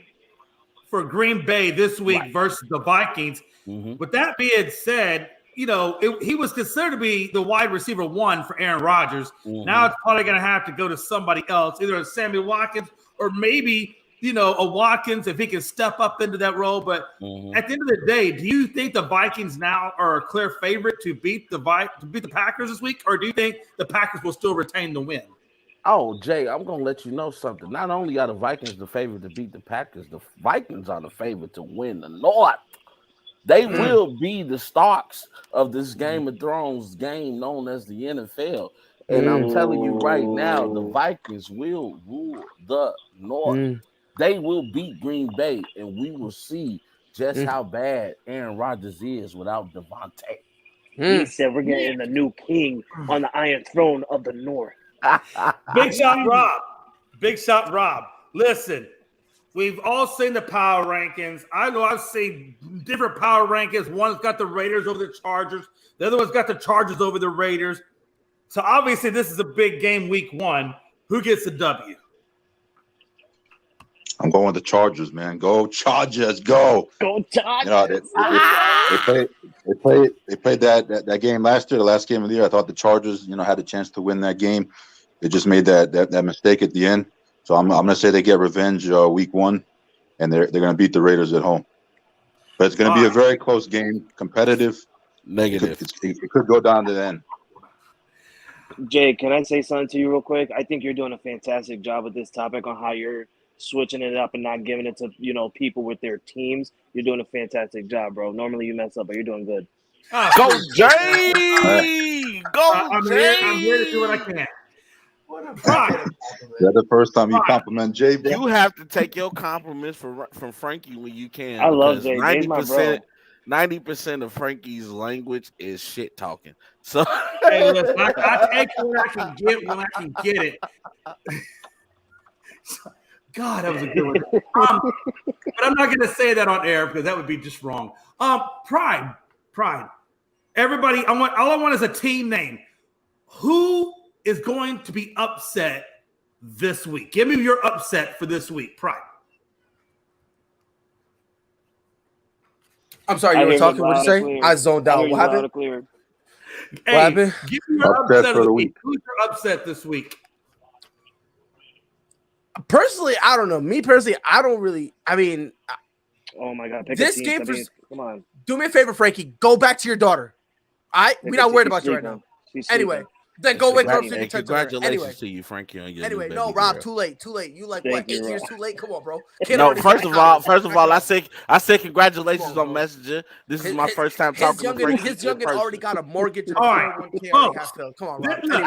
for Green Bay this week versus the Vikings. With that being said, he was considered to be the wide receiver 1 for Aaron Rodgers. Now it's probably going to have to go to somebody else, either a Sammy Watkins or maybe, a Watkins if he can step up into that role. But at the end of the day, do you think the Vikings now are a clear favorite to beat the Packers this week, or do you think the Packers will still retain the win? Oh, Jay, I'm going to let you know something. Not only are the Vikings the favorite to beat the Packers, the Vikings are the favorite to win the North. They will be the Starks of this Game of Thrones game known as the NFL. And I'm telling you right now, the Vikings will rule the North. They will beat Green Bay, and we will see just how bad Aaron Rodgers is without Devontae. He said we're getting the new king on the Iron Throne of the North. Big shot, Rob. Listen, we've all seen the power rankings. I know I've seen different power rankings. One's got the Raiders over the Chargers. The other one's got the Chargers over the Raiders. So obviously this is a big game week 1. Who gets the W? I'm going with the Chargers, man. Go Chargers, go! Go Chargers! They played that game last year, the last game of the year. I thought the Chargers, had a chance to win that game. They just made that mistake at the end. So I'm going to say they get revenge week 1, and they're going to beat the Raiders at home. But it's going to be a very close game, competitive. Negative. It could go down to the end. Jay, can I say something to you real quick? I think you're doing a fantastic job with this topic on how you're switching it up and not giving it to people with their teams. You're doing a fantastic job, bro. Normally you mess up, but you're doing good. Go Jay! Go I'm Jay! here to do what I can. Is that the first time you compliment Jay, bro? You have to take your compliments from Frankie when you can. I love Jay. 90% of Frankie's language is shit talking. So hey, listen, I take what I can get when I can get it. God, that was a good one. But I'm not going to say that on air because that would be just wrong. Pride. Everybody, all I want is a team name. Who is going to be upset this week? Give me your upset for this week, Pride. I'm sorry, you were talking. What did you say? I zoned out. What happened? Hey, what happened? Give me your upset of the week. Who's your upset this week? Personally, I don't know. Me personally, I don't really. I mean, Oh my God! Pick this a team. game I for. mean, come on. Do me a favor, Frankie. Go back to your daughter. We're not worried about you right now. Anyway, then go wake her up so you can text her. Congratulations to you, Frankie, on your Anyway, new no, baby Rob, girl. too late. You like Thank what? you, 8 years Rob. too late? Come on, bro. No, first of all, I say congratulations on Messenger. This is my first time talking to Frankie. His youngin already got a mortgage and a All right, 401k already has to. Come on, Rob. Anyway,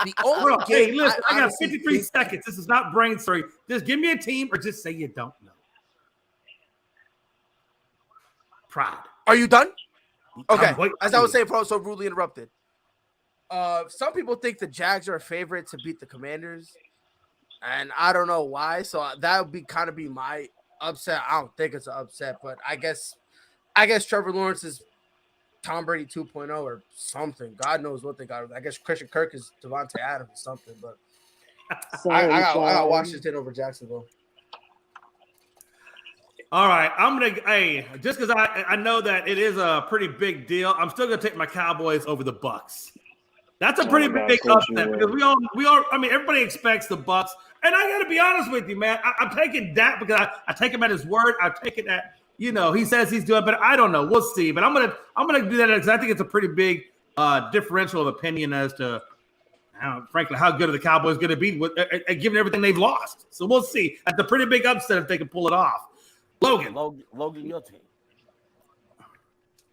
the only game. Hey, listen, I got honestly 53 think- seconds. This is not brain surgery. Just give me a team or just say you don't know. Proud. Are you done? Okay. Wait, As I was saying, bro, so rudely interrupted. Some people think the Jags are a favorite to beat the Commanders, and I don't know why. So that would be my upset. I don't think it's an upset, but I guess Trevor Lawrence is Tom Brady 2.0 or something. God knows what they got. I guess Christian Kirk is Devontae Adams or something. But I got Washington over Jacksonville. All right, just because I know that it is a pretty big deal, I'm still gonna take my Cowboys over the Bucks. That's a pretty big upset because we all. I mean, everybody expects the Bucks, and I got to be honest with you, man. I'm taking that because I take him at his word. I take it that he says he's doing, but I don't know. We'll see. But I'm gonna do that because I think it's a pretty big differential of opinion as to, frankly, how good are the Cowboys going to be given everything they've lost. So we'll see. That's a pretty big upset if they can pull it off. Logan, your team.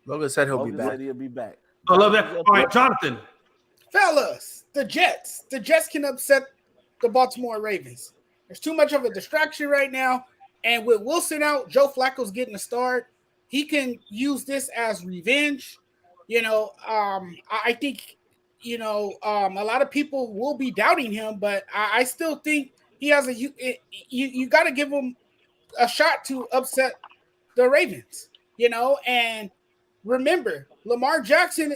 Logan said he'll be back. Said he'll be back. I love that. All right, Jonathan. Fellas, the Jets. The Jets can upset the Baltimore Ravens. There's too much of a distraction right now. And with Wilson out, Joe Flacco's getting a start. He can use this as revenge. I think, a lot of people will be doubting him, but I still think he has you got to give him a shot to upset the Ravens, and remember, Lamar Jackson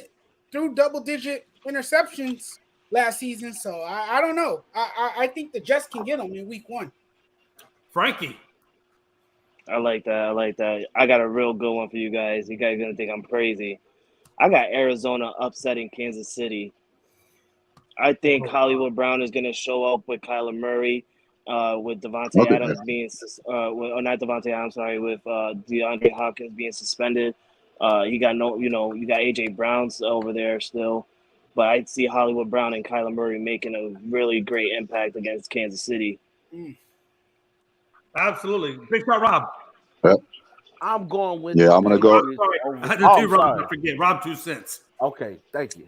threw double-digit interceptions last season, so I don't know. I think the Jets can get them in week 1. Frankie. I like that. I got a real good one for you guys. You guys are going to think I'm crazy. I got Arizona upsetting Kansas City. I think Hollywood Brown is going to show up with Kyler Murray, with Devontae Adams being not Devontae Adams, sorry, with DeAndre Hopkins being suspended. You got AJ Brown's over there still, but I see Hollywood Brown and Kyler Murray making a really great impact against Kansas City. Absolutely, big shot, Rob. Yep. I'm going with. Yeah, I'm gonna go. I had to do Rob. I forget Rob 2 cents. Okay, thank you.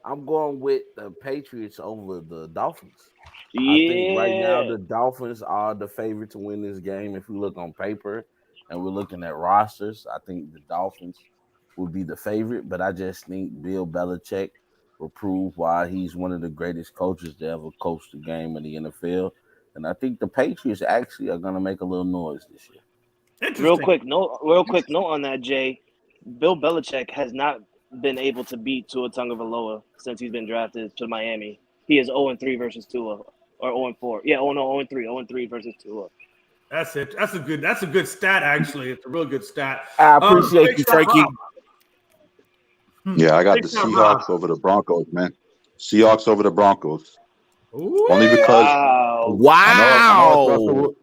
I'm going with the Patriots over the Dolphins. Yeah. I think right now the Dolphins are the favorite to win this game. If we look on paper and we're looking at rosters, I think the Dolphins would be the favorite. But I just think Bill Belichick will prove why he's one of the greatest coaches to ever coach the game in the NFL. And I think the Patriots actually are going to make a little noise this year. Real quick note on that, Jay. Bill Belichick has not been able to beat Tua Tagovailoa since he's been drafted to Miami. He is 0-3 versus Tua, or 0-4. Yeah, 0-3 versus Tua. That's it. That's a good stat, actually. It's a real good stat. I appreciate you, Frankie. Yeah, I got the Seahawks over the Broncos, man. Seahawks over the Broncos. Ooh. Only because wow.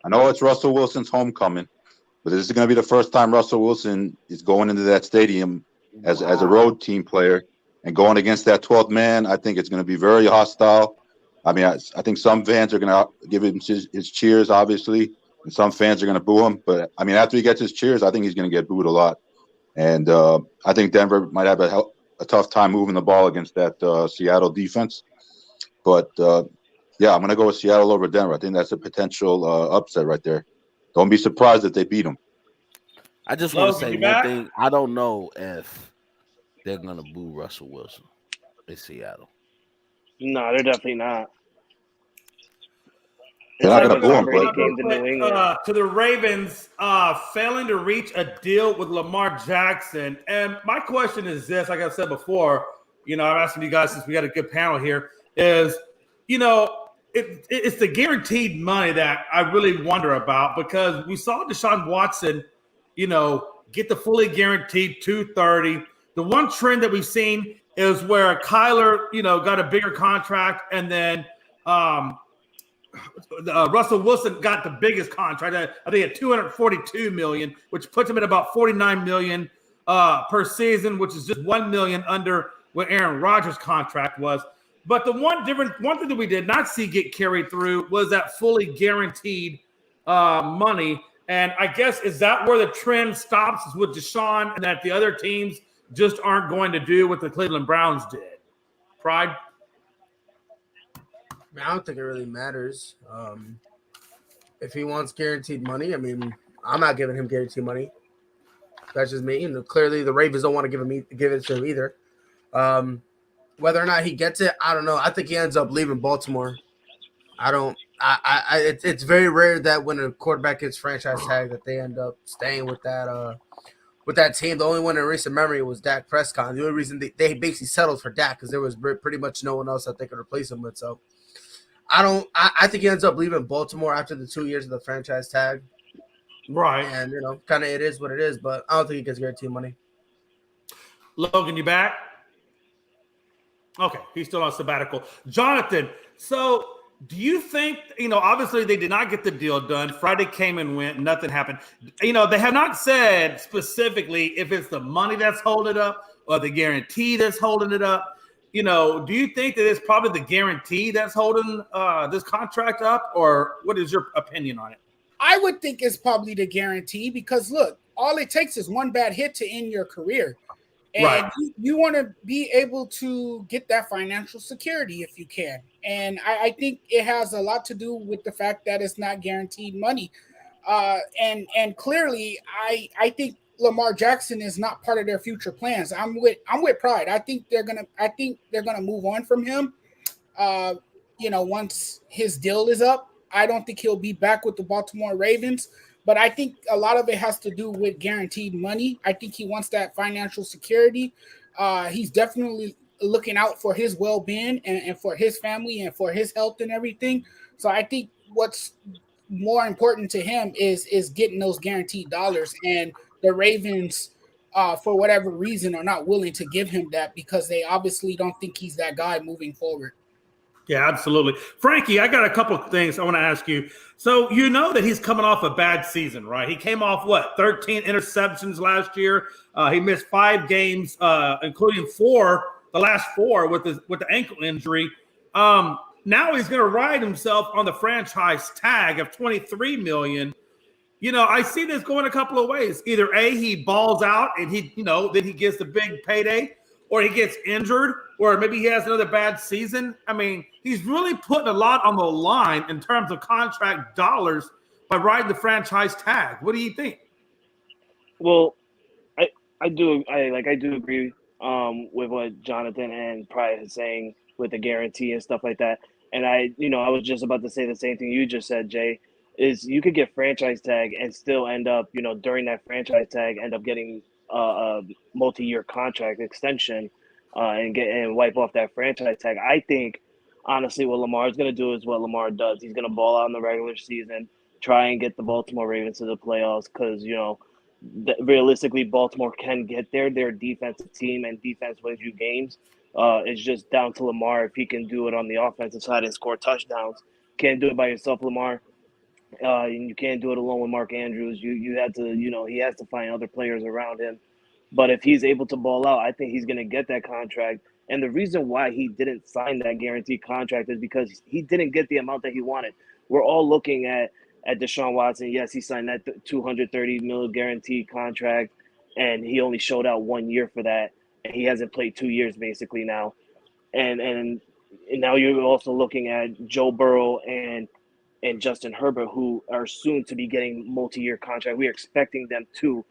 I know it's Russell Wilson's homecoming, but this is going to be the first time Russell Wilson is going into that stadium as a road team player and going against that 12th man. I think it's going to be very hostile. I mean, I think some fans are going to give him his cheers, obviously, and some fans are going to boo him. But, I mean, after he gets his cheers, I think he's going to get booed a lot. And I think Denver might have a tough time moving the ball against that Seattle defense. But, yeah, I'm going to go with Seattle over Denver. I think that's a potential upset right there. Don't be surprised if they beat them. I just want to say one thing. I don't know if they're going to boo Russell Wilson in Seattle. No, they're definitely not. They're not going to boo him. To the Ravens, failing to reach a deal with Lamar Jackson. And my question is this, like I said before, I'm asking you guys since we got a good panel here, is, it's the guaranteed money that I really wonder about, because we saw Deshaun Watson, get the fully guaranteed $230. The one trend that we've seen is where Kyler, got a bigger contract, and then Russell Wilson got the biggest contract. I think at $242 million, which puts him at about $49 million per season, which is just $1 million under what Aaron Rodgers' contract was. But the one thing that we did not see get carried through was that fully guaranteed money. And I guess, is that where the trend stops with Deshaun, and that the other teams just aren't going to do what the Cleveland Browns did? Pride? I don't think it really matters. If he wants guaranteed money, I mean, I'm not giving him guaranteed money. That's just me. And clearly the Ravens don't want to give it to him either. Whether or not he gets it, I don't know. I think he ends up leaving Baltimore. It's very rare that when a quarterback gets franchise tag that they end up staying with that team. The only one in recent memory was Dak Prescott. The only reason they basically settled for Dak because there was pretty much no one else that they could replace him with. So I think he ends up leaving Baltimore after the 2 years of the franchise tag. Right. And, kind of it is what it is, but I don't think he gets guaranteed money. Logan, you back? Okay, he's still on sabbatical. Jonathan, so do you think, obviously they did not get the deal done. Friday came and went, nothing happened. They have not said specifically if it's the money that's holding it up or the guarantee that's holding it up. Do you think that it's probably the guarantee that's holding this contract up, or what is your opinion on it? I would think it's probably the guarantee because, look, all it takes is one bad hit to end your career. And right. you want to be able to get that financial security if you can. And I think it has a lot to do with the fact that it's not guaranteed money. And clearly, I think Lamar Jackson is not part of their future plans. I'm with Pride. I think they're gonna move on from him. Once his deal is up, I don't think he'll be back with the Baltimore Ravens. But I think a lot of it has to do with guaranteed money. I think he wants that financial security. He's definitely looking out for his well-being and for his family and for his health and everything. So I think what's more important to him is getting those guaranteed dollars. And the Ravens, for whatever reason, are not willing to give him that because they obviously don't think he's that guy moving forward. Yeah, absolutely. Frankie, I got a couple of things I want to ask you. So that he's coming off a bad season, right? He came off, 13 interceptions last year. He missed 5 games, including the last 4 with the ankle injury. Now he's going to ride himself on the franchise tag of $23 million. I see this going a couple of ways. Either A, he balls out and then he gets the big payday, or he gets injured, or maybe he has another bad season. I mean, he's really putting a lot on the line in terms of contract dollars by riding the franchise tag. What do you think? Well, I do agree with what Jonathan and Pryor is saying with the guarantee and stuff like that. And I was just about to say the same thing you just said, Jay, is you could get franchise tag and still end up, during that franchise tag, end up getting a multi-year contract extension and wipe off that franchise tag. I think, honestly, what Lamar is going to do is what Lamar does. He's going to ball out in the regular season, try and get the Baltimore Ravens to the playoffs because, realistically, Baltimore can get there. They're a defensive team, and defense wins you games. It's just down to Lamar if he can do it on the offensive side and score touchdowns. Can't do it by yourself, Lamar. And you can't do it alone with Mark Andrews. You had to, he has to find other players around him. But if he's able to ball out, I think he's going to get that contract. And the reason why he didn't sign that guaranteed contract is because he didn't get the amount that he wanted. We're all looking at Deshaun Watson. Yes, he signed that $230 million guaranteed contract, and he only showed out 1 year for that. And he hasn't played 2 years basically now. And now you're also looking at Joe Burrow and Justin Herbert, who are soon to be getting multi-year contract. We're expecting them to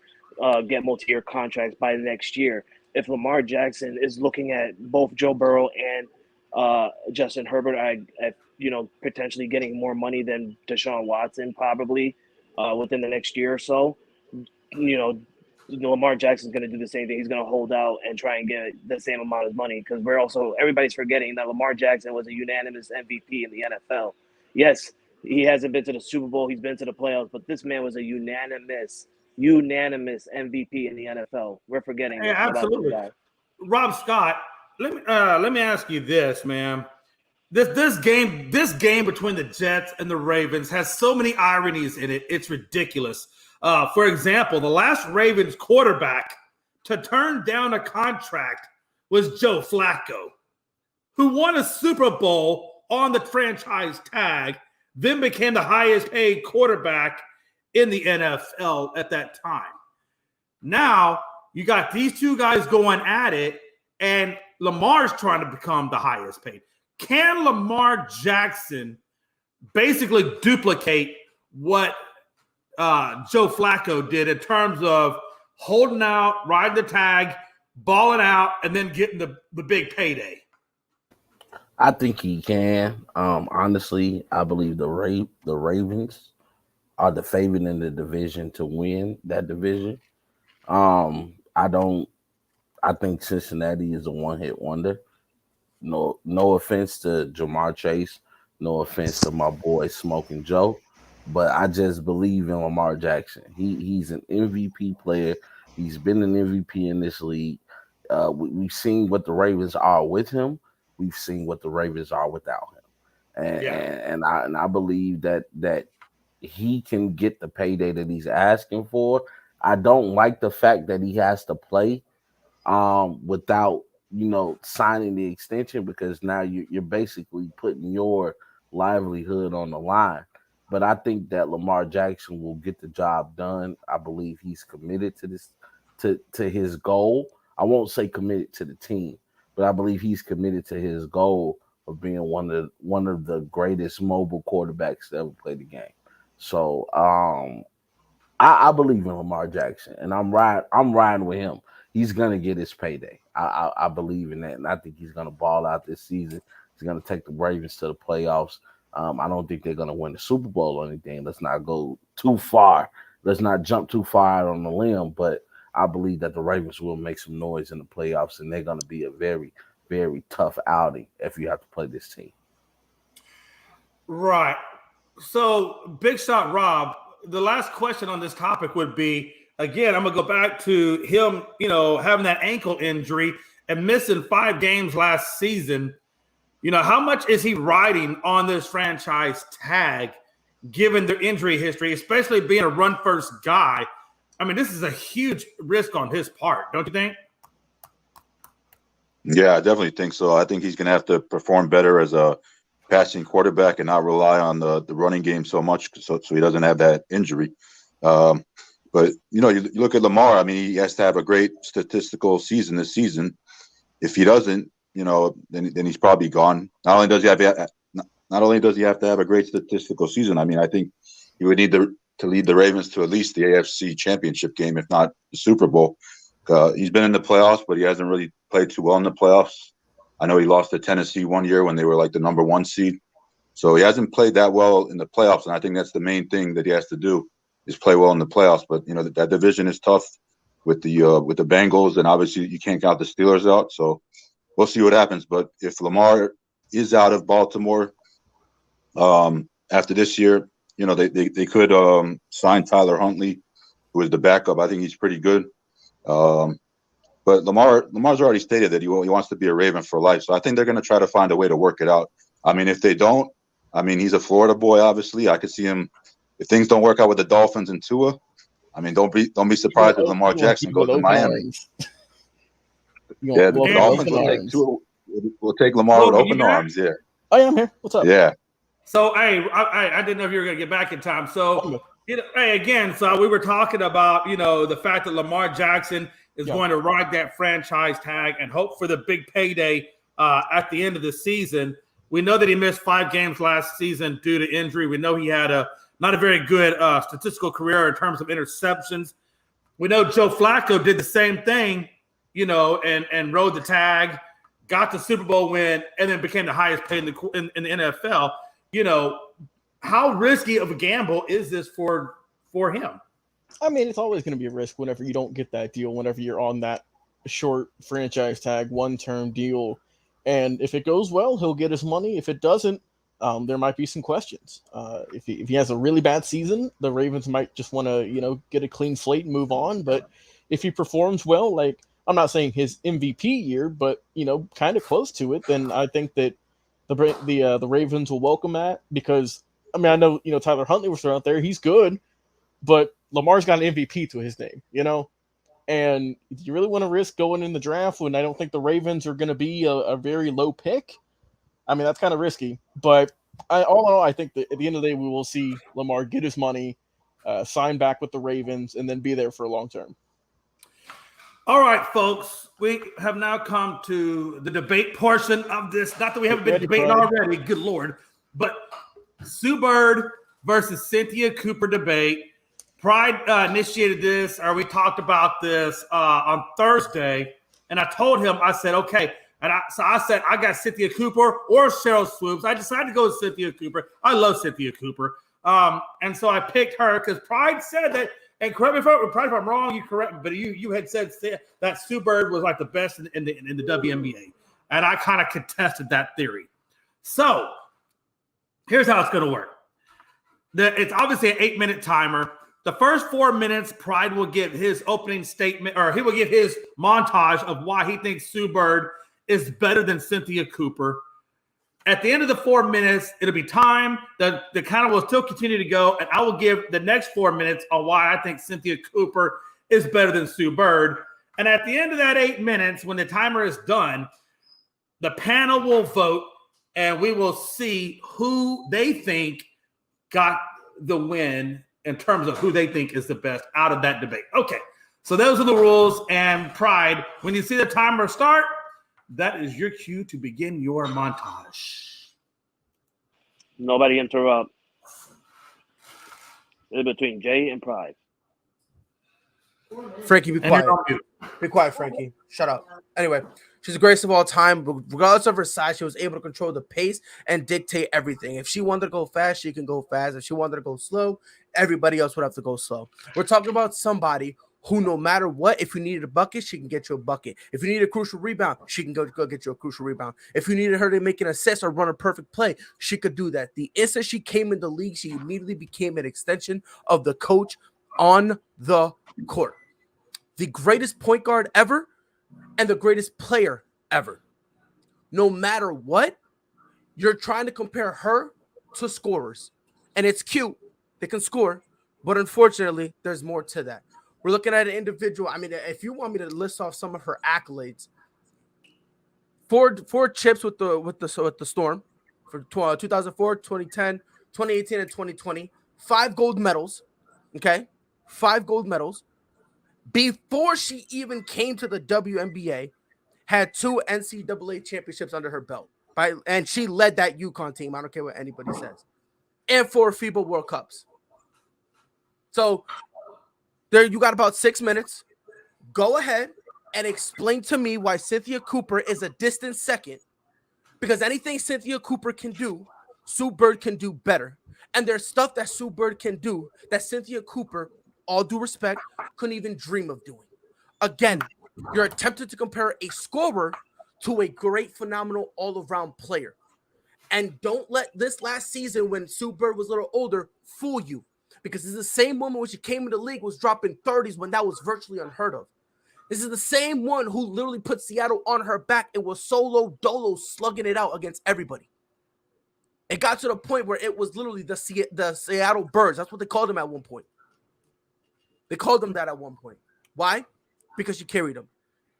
get multi-year contracts by next year. If Lamar Jackson is looking at both Joe Burrow and Justin Herbert, potentially getting more money than Deshaun Watson probably within the next year or so, Lamar Jackson's going to do the same thing. He's going to hold out and try and get the same amount of money because everybody's forgetting that Lamar Jackson was a unanimous MVP in the NFL. Yes, he hasn't been to the Super Bowl. He's been to the playoffs, but this man was a unanimous MVP in the NFL. We're forgetting. Yeah, absolutely. Rob Scott, let me ask you this, man. This game between the Jets and the Ravens has so many ironies in it. It's ridiculous. For example, the last Ravens quarterback to turn down a contract was Joe Flacco, who won a Super Bowl on the franchise tag, then became the highest paid quarterback in the NFL at that time. Now, you got these two guys going at it, and Lamar's trying to become the highest paid. Can Lamar Jackson basically duplicate what Joe Flacco did in terms of holding out, riding the tag, balling out, and then getting the big payday? I think he can. Honestly, I believe the Ravens are the favorite in the division to win that division. I think Cincinnati is a one-hit wonder. No offense to Jamar Chase, no offense to my boy Smoking Joe, but I just believe in Lamar Jackson. He's an MVP player. He's been an MVP in this league. We've seen what the Ravens are with him. We've seen what the Ravens are without him, and I believe that he can get the payday that he's asking for. I don't like the fact that he has to play without signing the extension, because now you're basically putting your livelihood on the line. But I think that Lamar Jackson will get the job done. I believe he's committed to this, to his goal. I won't say committed to the team, but I believe he's committed to his goal of being one of the greatest mobile quarterbacks to ever play the game. So I believe in Lamar Jackson, and I'm riding with him. He's gonna get his payday. I believe in that, and I think he's gonna ball out this season. He's gonna take the Ravens to the playoffs. I don't think they're gonna win the Super Bowl or anything. Let's not go too far. Let's not jump too far out on the limb. But I believe that the Ravens will make some noise in the playoffs, and they're gonna be a very, very tough outing if you have to play this team. Right. So, Big Shot Rob, the last question on this topic would be, again, I'm going to go back to him, having that ankle injury and missing 5 games last season. How much is he riding on this franchise tag, given their injury history, especially being a run-first guy? I mean, this is a huge risk on his part, don't you think? Yeah, I definitely think so. I think he's going to have to perform better as a passing quarterback and not rely on the running game so much, so he doesn't have that injury. But you look at Lamar. I mean, he has to have a great statistical season this season. If he doesn't, then he's probably gone. Not only does he have to have a great statistical season. I mean, I think he would need to lead the Ravens to at least the AFC Championship game, if not the Super Bowl. He's been in the playoffs, but he hasn't really played too well in the playoffs. I know he lost to Tennessee one year when they were like the number 1 seed. So he hasn't played that well in the playoffs, and I think that's the main thing that he has to do, is play well in the playoffs. But that division is tough with the Bengals, and obviously you can't count the Steelers out. So we'll see what happens. But if Lamar is out of Baltimore after this year, they could sign Tyler Huntley, who is the backup. I think he's pretty good. But Lamar's already stated that he wants to be a Raven for life. So I think they're going to try to find a way to work it out. I mean, if they don't, he's a Florida boy. Obviously, I could see him. If things don't work out with the Dolphins and Tua, I mean, don't be surprised if Lamar Jackson goes to Miami. Yeah, the Dolphins will take Lamar with open arms. Yeah. Oh, yeah, I'm here. What's up? Yeah. So, hey, I didn't know if you were going to get back in time. So, hey, again, so we were talking about, the fact that Lamar Jackson is going to ride that franchise tag and hope for the big payday at the end of the season. We know that he missed 5 games last season due to injury. We know he had not a very good statistical career in terms of interceptions. We know Joe Flacco did the same thing, and rode the tag, got the Super Bowl win, and then became the highest paid in the NFL. How risky of a gamble is this for him? I mean, it's always going to be a risk whenever you don't get that deal, whenever you're on that short franchise tag, 1-term deal. And if it goes well, he'll get his money. If it doesn't, there might be some questions. If he has a really bad season, the Ravens might just want to, get a clean slate and move on. But if he performs well, like, I'm not saying his MVP year, but, kind of close to it, then I think that the Ravens will welcome that, because I mean, I know, Tyler Huntley was thrown out there. He's good, but Lamar's got an MVP to his name, And do you really want to risk going in the draft when I don't think the Ravens are going to be a very low pick? I mean, that's kind of risky. But all in all, I think that at the end of the day, we will see Lamar get his money, sign back with the Ravens, and then be there for a long term. All right, folks, we have now come to the debate portion of this. Not that we haven't been debating already, good Lord, but Sue Bird versus Cynthia Cooper debate. Pride initiated this, or we talked about this on Thursday, and I told him, I said, okay, and I said, I got Cynthia Cooper or Cheryl Swoops. I decided to go with Cynthia Cooper. I love Cynthia Cooper. And so I picked her because Pride said that, and correct me if I'm wrong, you correct me, but you had said that Sue Bird was like the best in the WNBA. And I kind of contested that theory. So here's how it's going to work. It's obviously an 8-minute timer. The first 4 minutes, Pride will give his opening statement, or he will give his montage of why he thinks Sue Bird is better than Cynthia Cooper. At the end of the 4 minutes, it'll be time. The counter will still continue to go, and I will give the next 4 minutes on why I think Cynthia Cooper is better than Sue Bird. And at the end of that 8 minutes, when the timer is done, the panel will vote, and we will see who they think got the win in terms of who they think is the best out of that debate. Okay, so those are the rules. And Pride, when you see the timer start, that is your cue to begin your montage. Nobody interrupt. It's between Jay and Pride. Frankie, be quiet. Be quiet, Frankie. Shut up. Anyway, she's the greatest of all time. But regardless of her size, she was able to control the pace and dictate everything. If she wanted to go fast, she can go fast. If she wanted to go slow, everybody else would have to go slow. We're talking about somebody who, no matter what, if you needed a bucket, she can get you a bucket. If you need a crucial rebound, she can go get you a crucial rebound. If you needed her to make an assist or run a perfect play, she could do that. The instant she came in the league, she immediately became an extension of the coach on the court. The greatest point guard ever and the greatest player ever. No matter what, you're trying to compare her to scorers. And it's cute. They can score. But unfortunately, there's more to that. We're looking at an individual. I mean, if you want me to list off some of her accolades, four chips with the Storm for 2004, 2010, 2018, and 2020. 5 gold medals. Okay, 5 gold medals. Before she even came to the WNBA, had 2 NCAA championships under her belt. And she led that UConn team. I don't care what anybody says. And 4 FIBA World Cups. So there, you got about 6 minutes. Go ahead and explain to me why Cynthia Cooper is a distant second. Because anything Cynthia Cooper can do, Sue Bird can do better. And there's stuff that Sue Bird can do that Cynthia Cooper, all due respect, couldn't even dream of doing. Again, you're attempting to compare a scorer to a great, phenomenal, all-around player. And don't let this last season, when Sue Bird was a little older, fool you. Because it's the same woman when she came in the league was dropping 30s when that was virtually unheard of. This is the same one who literally put Seattle on her back and was solo dolo slugging it out against everybody. It got to the point where it was literally the Seattle Birds. That's what they called them at one point. They called them that at one point. Why? Because you carried them.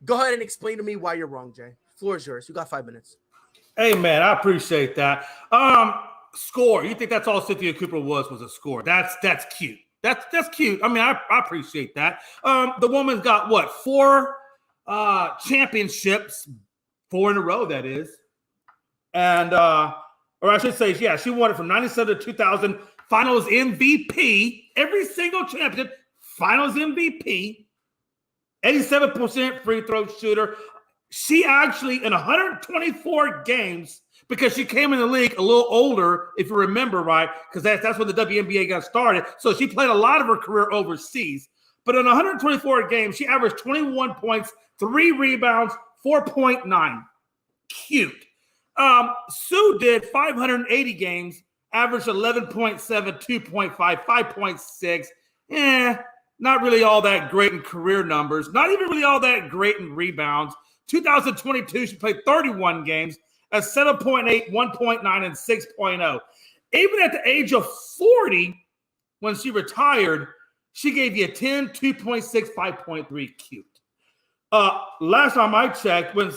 Go ahead and explain to me why you're wrong, Jay. Floor is yours. You got 5 minutes. Hey, man, I appreciate that. Score. You think that's all Cynthia Cooper was a score? That's cute. That's cute. I mean, I appreciate that. The woman's got what, 4 championships, 4 in a row, that is. And or I should say, yeah, she won it from 97 to 2000. Finals MVP, every single championship, Finals MVP, 87% free throw shooter. She actually, in 124 games, because she came in the league a little older, if you remember right, because that's when the WNBA got started. So she played a lot of her career overseas. But in 124 games, she averaged 21 points, 3 rebounds, 4.9. Cute. Sue did 580 games, averaged 11.7, 2.5, 5.6. Not really all that great in career numbers. Not even really all that great in rebounds. 2022, she played 31 games, a 7.8, 1.9, and 6.0. Even at the age of 40, when she retired, she gave you a 10, 2.6, 5.3 cute. Last time I checked, when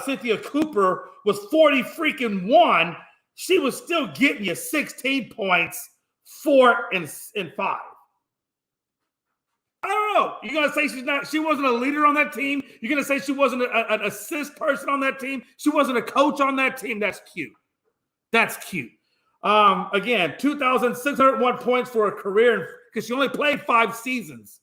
Cynthia Cooper was 40-1, she was still getting you 16 points, 4 and 5. I don't know. You're gonna say she wasn't a leader on that team? You're gonna say she wasn't an assist person on that team? She wasn't a coach on that team? That's cute. That's cute. Again, 2,601 points for a career because she only played 5 seasons.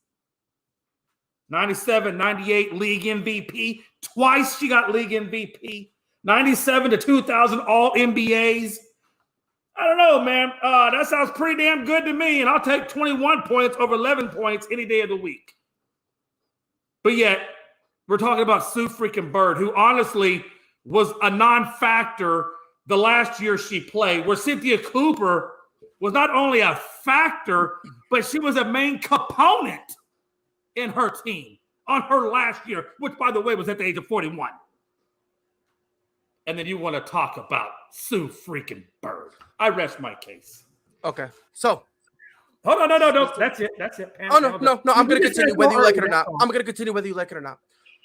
97, 98 league MVP. Twice she got league MVP. 97 to 2,000 all NBAs. I don't know, man. That sounds pretty damn good to me, and I'll take 21 points over 11 points any day of the week. But yet, we're talking about Sue freaking Bird, who honestly was a non-factor the last year she played, where Cynthia Cooper was not only a factor, but she was a main component in her team on her last year, which, by the way, was at the age of 41. And then you want to talk about Sue freaking Bird. I rest my case. Okay, so. Hold on, no. That's it. Oh, no. I'm going to continue whether you like it or not. I'm going to continue whether you like it or not.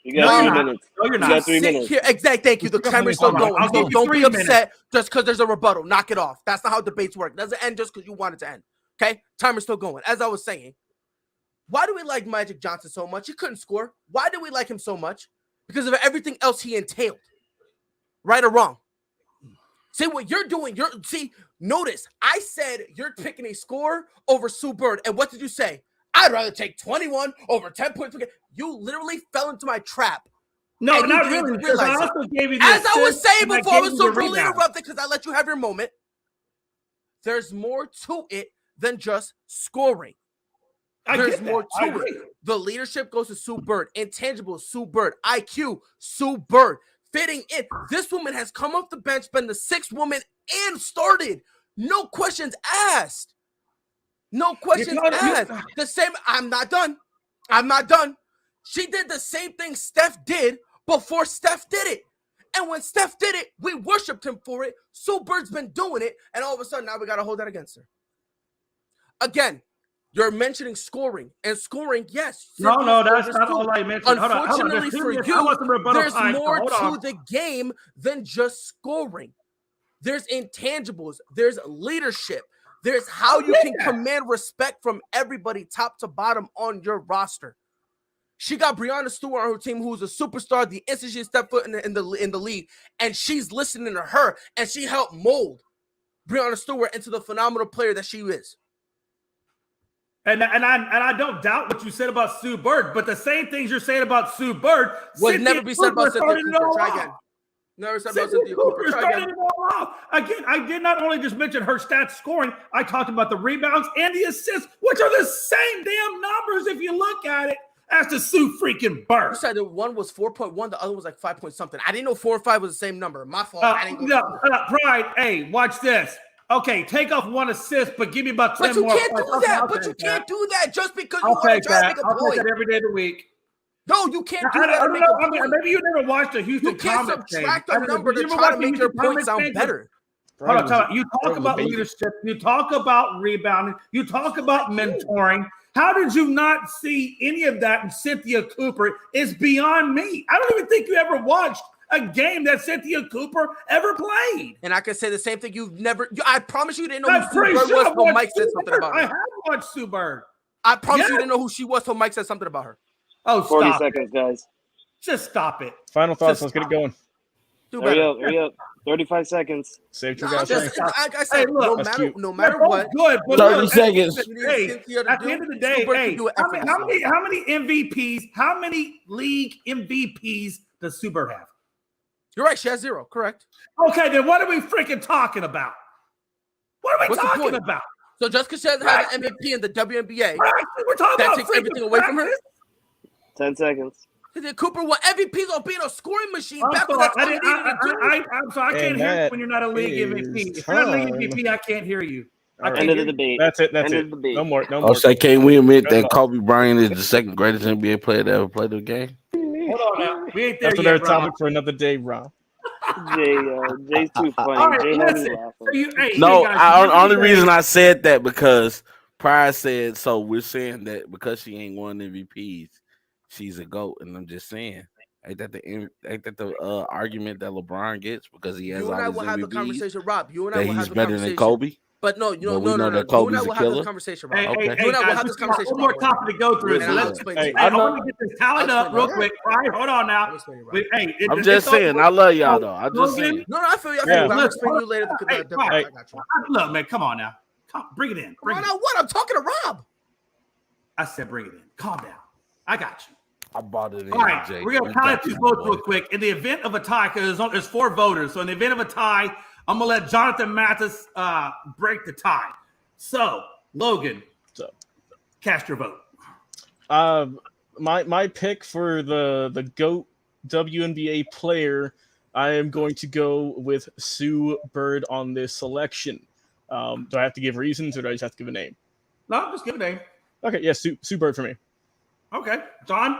You got 3 minutes. No, you're not. You got 3 minutes. Here, exactly. Thank you. The timer's still going. Don't be upset just because there's a rebuttal. Knock it off. That's not how debates work. It doesn't end just because you want it to end. Okay? Timer's still going. As I was saying, why do we like Magic Johnson so much? He couldn't score. Why do we like him so much? Because of everything else he entailed. Right or wrong? See what you're doing. Notice I said you're picking a score over Sue Bird. And what did you say? I'd rather take 21 over 10 points. You literally fell into my trap. No, not really. Because I also gave you the as I was saying before, I was so really interrupted because I let you have your moment. There's more to it than just scoring. There's more to it. The leadership goes to Sue Bird. Intangibles, Sue Bird. IQ, Sue Bird. Fitting in. This woman has come off the bench, been the 6th woman, and started. No questions asked. No questions asked. The same. I'm not done. She did the same thing Steph did before Steph did it. And when Steph did it, we worshiped him for it. Sue Bird's been doing it. And all of a sudden, now we got to hold that against her. Again, you're mentioning scoring. And scoring, yes. No, that's not all I mentioned. Unfortunately for you, there's more to the game than just scoring. There's intangibles. There's leadership. There's how you can command respect from everybody, top to bottom, on your roster. She got Breanna Stewart on her team, who's a superstar. The instant she stepped foot in the league, and she's listening to her, and she helped mold Breanna Stewart into the phenomenal player that she is. And I don't doubt what you said about Sue Bird, but the same things you're saying about Sue Bird would never be said about Cynthia Cooper. Try again. Never said about Cynthia Cooper. Started it all off. Again, I did not only just mention her stats scoring, I talked about the rebounds and the assists, which are the same damn numbers if you look at it, as to Sue freaking Bird. You said the one was 4.1, the other was like 5 point something. I didn't know 4 and 5 was the same number. My fault. Pride, hey, watch this. Okay, take off 1 assist, but give me about 10 more. But you can't do that just because you want to try to make a point. I'll take that every day of the week. No, you can't do that. Maybe you never watched the Houston Comets. You can't subtract a number to try to make your point sound better. Hold on. You talk about leadership. You talk about rebounding. You talk about mentoring. How did you not see any of that in Cynthia Cooper? It's beyond me. I don't even think you ever watched a game that Cynthia Cooper ever played. And I can say the same thing. I promise you didn't know who Sue Bird was till Mike said something about her. I have watched Sue Bird. I promise you didn't know who she was till Mike said something about her. Oh, 40 seconds, guys. Just stop it. Final thoughts. Let's get it going. Hurry up. 35 seconds. Saved your guys. Like I said, no matter what. Good. 30 seconds. At the end of the day, how many MVPs, how many league MVPs does Sue Bird have? You're right. She has 0. Correct. Okay, then what are we freaking talking about? What are we talking about? So just because she has an MVP in the WNBA, we're talking that about takes everything away from her? 10 seconds. Cooper won MVPs on being a scoring machine. I'm sorry, I can't hear you when you're not a league MVP. If you're not a league MVP, I can't hear you. End of the debate. That's it. No more. I'll say, can we admit that Kobe Bryant is the second greatest NBA player to ever play the game? Hold on now. We ain't there That's yet, another topic for another day, Rob. Jay's too funny. All right, Jay had me listen. laughing. No, guys, only reason I said that because Pryor said so. We're saying that because she ain't won MVPs, she's a GOAT, and I'm just saying, ain't that the argument that LeBron gets because he has You and all I his will have the MVPs, conversation, Rob. You and I that will he's have the better conversation. than Kobe. But no, But we know no. that You and Kobe's I a will have killer. the conversation, Rob. Okay. You and I will guys, have we this still got conversation. one more topic to go through. And So I'll let's. explain Hey, to you. I I know. want to get this tallied up real quick. Right, hold on now. I'll explain to you, Rob. I'm just saying, I love y'all though. I'm just saying. No, I feel you. Yeah. But I'll explain to you later. The difference. Right. I got you. Look, man, come on now. Bring it in. Come on now, what? I'm talking to Rob. I said bring it in. Calm down. I got you. I bought it in. All right, Jay. we're going to tally these votes real quick. In the event of a tie, because there's 4 voters. So in the event of a tie, I'm going to let Jonathan Mathis break the tie. So, Logan, cast your vote. My pick for the GOAT WNBA player, I am going to go with Sue Bird on this selection. Do I have to give reasons or do I just have to give a name? No, just give a name. Okay, yeah, Sue Bird for me. Okay. John?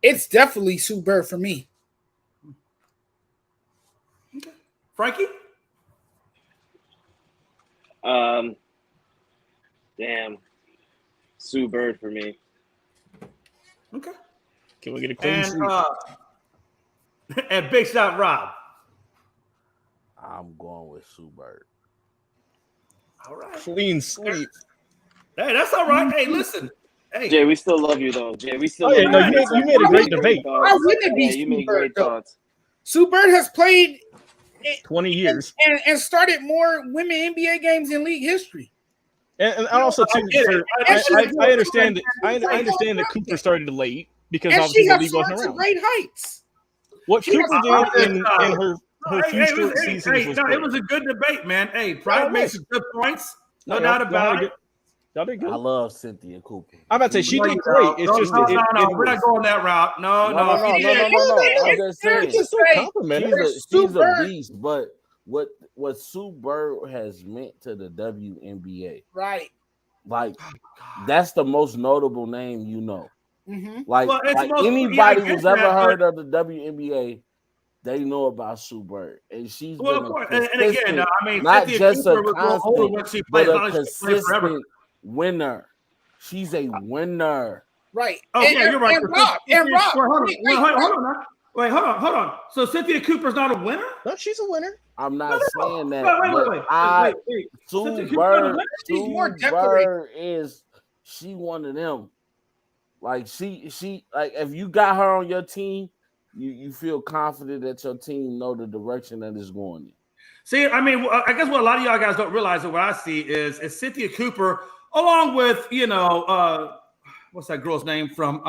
It's definitely Sue Bird for me. Okay. Frankie? Damn. Sue Bird for me. Okay. Can we get a clean sweep? And big shot Rob. I'm going with Sue Bird. All right. Clean sweep. Hey, that's all right. Hey, listen. Hey, Jay, we still love you though. Jay, we still. Oh yeah, love no, you. you made a great debate. Why wouldn't it be Yeah, you Sue made Bird, great though? thoughts. Sue Bird has played 20 years. and started more women NBA games in league history. And also too, I understand that I understand that Cooper started late because And obviously she the has league wasn't soared to around. great heights. What She Cooper has- did in her few short seasons was it great. was a good debate, man. Hey, Pride made some good points. No No, doubt y'all about had it. Y'all did good. I love Cynthia Cooper. I'm about to say she did great. It's just no, it we're not going that route. No. No. I'm just saying. It's so complimentary. She's a beast, but what Sue Bird has meant to the WNBA, Right. like that's the most notable name you know. Mm-hmm. Like anybody who's ever heard of the WNBA, they know about Sue Bird, and she's been of course. And again, not Cynthia just Cooper a was real older when constant, she played, but a she played forever. consistent winner. She's a winner. Right. Oh, yeah, you're right. And Rob. Hold on. So Cynthia Cooper's not a winner? No, she's a winner. I'm not saying that. Wait. Sue Bird is she one of them. Like she like if you got her on your team, you feel confident that your team know the direction that it's going in. See, I mean, I guess what a lot of y'all guys don't realize, and what I see is Cynthia Cooper, along with what's that girl's name from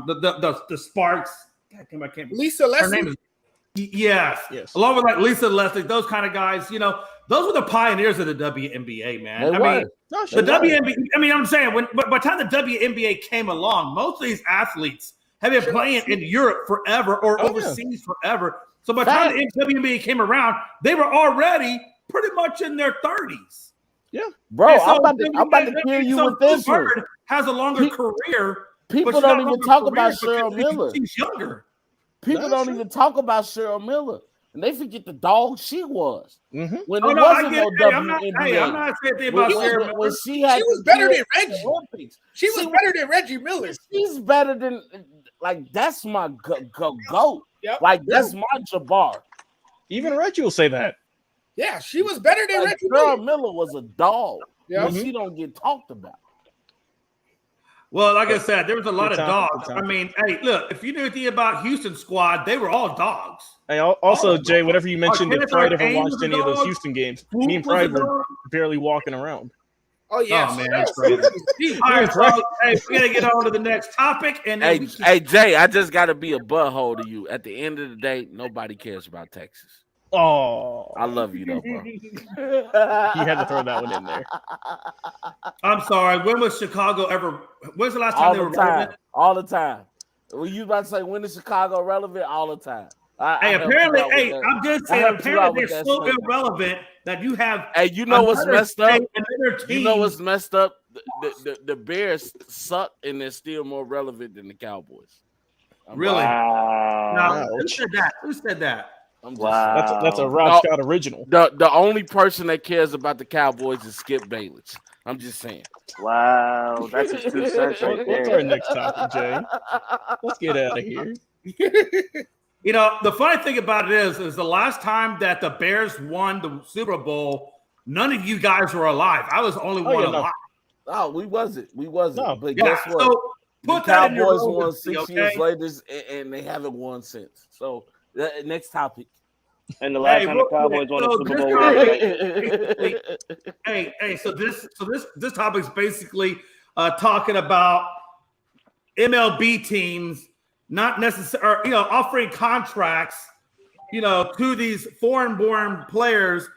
the Sparks? God, I can't. Lisa Leslie. Her name is yes. Along with like Lisa Leslie, those kind of guys. Those were the pioneers of the WNBA, man. WNBA. I mean, I'm saying by the time the WNBA came along, most of these athletes have been playing in Europe forever or overseas forever. So by the time the WNBA came around, they were already pretty much in their 30s. Yeah, bro. So I'm about to kill you with this one. Bird has a longer career. People don't even talk about Cheryl Miller. She's younger. People don't even talk about Cheryl Miller, and they forget the dog she was when it wasn't no WNBA. I'm not saying anything about Cheryl Miller. When she was better than Reggie. She was better than Reggie Miller. She's better than that's my goat. Yep. Like that's my Jabbar. Even Reggie will say that. Yeah, she was better than Reggie Cheryl Miller was a dog. Yeah. But she don't get talked about. Well, like I said, there was a lot of dogs. I mean, hey, look, if you knew anything about Houston squad, they were all dogs. Hey, also, Jay, whatever you mentioned, if Pride ever watched any of those Houston games, me and Pride were barely walking around. Oh, yeah. Oh, man, that's crazy. All right, so, hey, we got to get on to the next topic. And hey, Jay, I just got to be a butthole to you. At the end of the day, nobody cares about Texas. Oh, I love you though, bro. You had to throw that one in there. I'm sorry. When was Chicago ever? When's the last time they were relevant? All the time. Were you about to say when is Chicago relevant? All the time. Apparently, I'm just saying. Apparently, they're so irrelevant that you have. Hey, you know what's messed up? You know what's messed up? The Bears suck, and they're still more relevant than the Cowboys. Really? Wow. No, who said that? Wow. That's a Rob Scott original. The only person that cares about the Cowboys is Skip Bayless. I'm just saying. Wow, that's his 2 cents right What's there. our next topic, Jay? Let's get out of here. You know, the funny thing about it is the last time that the Bears won the Super Bowl, none of you guys were alive. I was the only one alive. No, we wasn't. No. But yeah, guess what? So the Cowboys won 6 years later, and they haven't won since. So, next topic. And the last time the Cowboys won a Super Bowl. Hey, so this topic is basically talking about MLB teams not necessarily, offering contracts, to these foreign-born players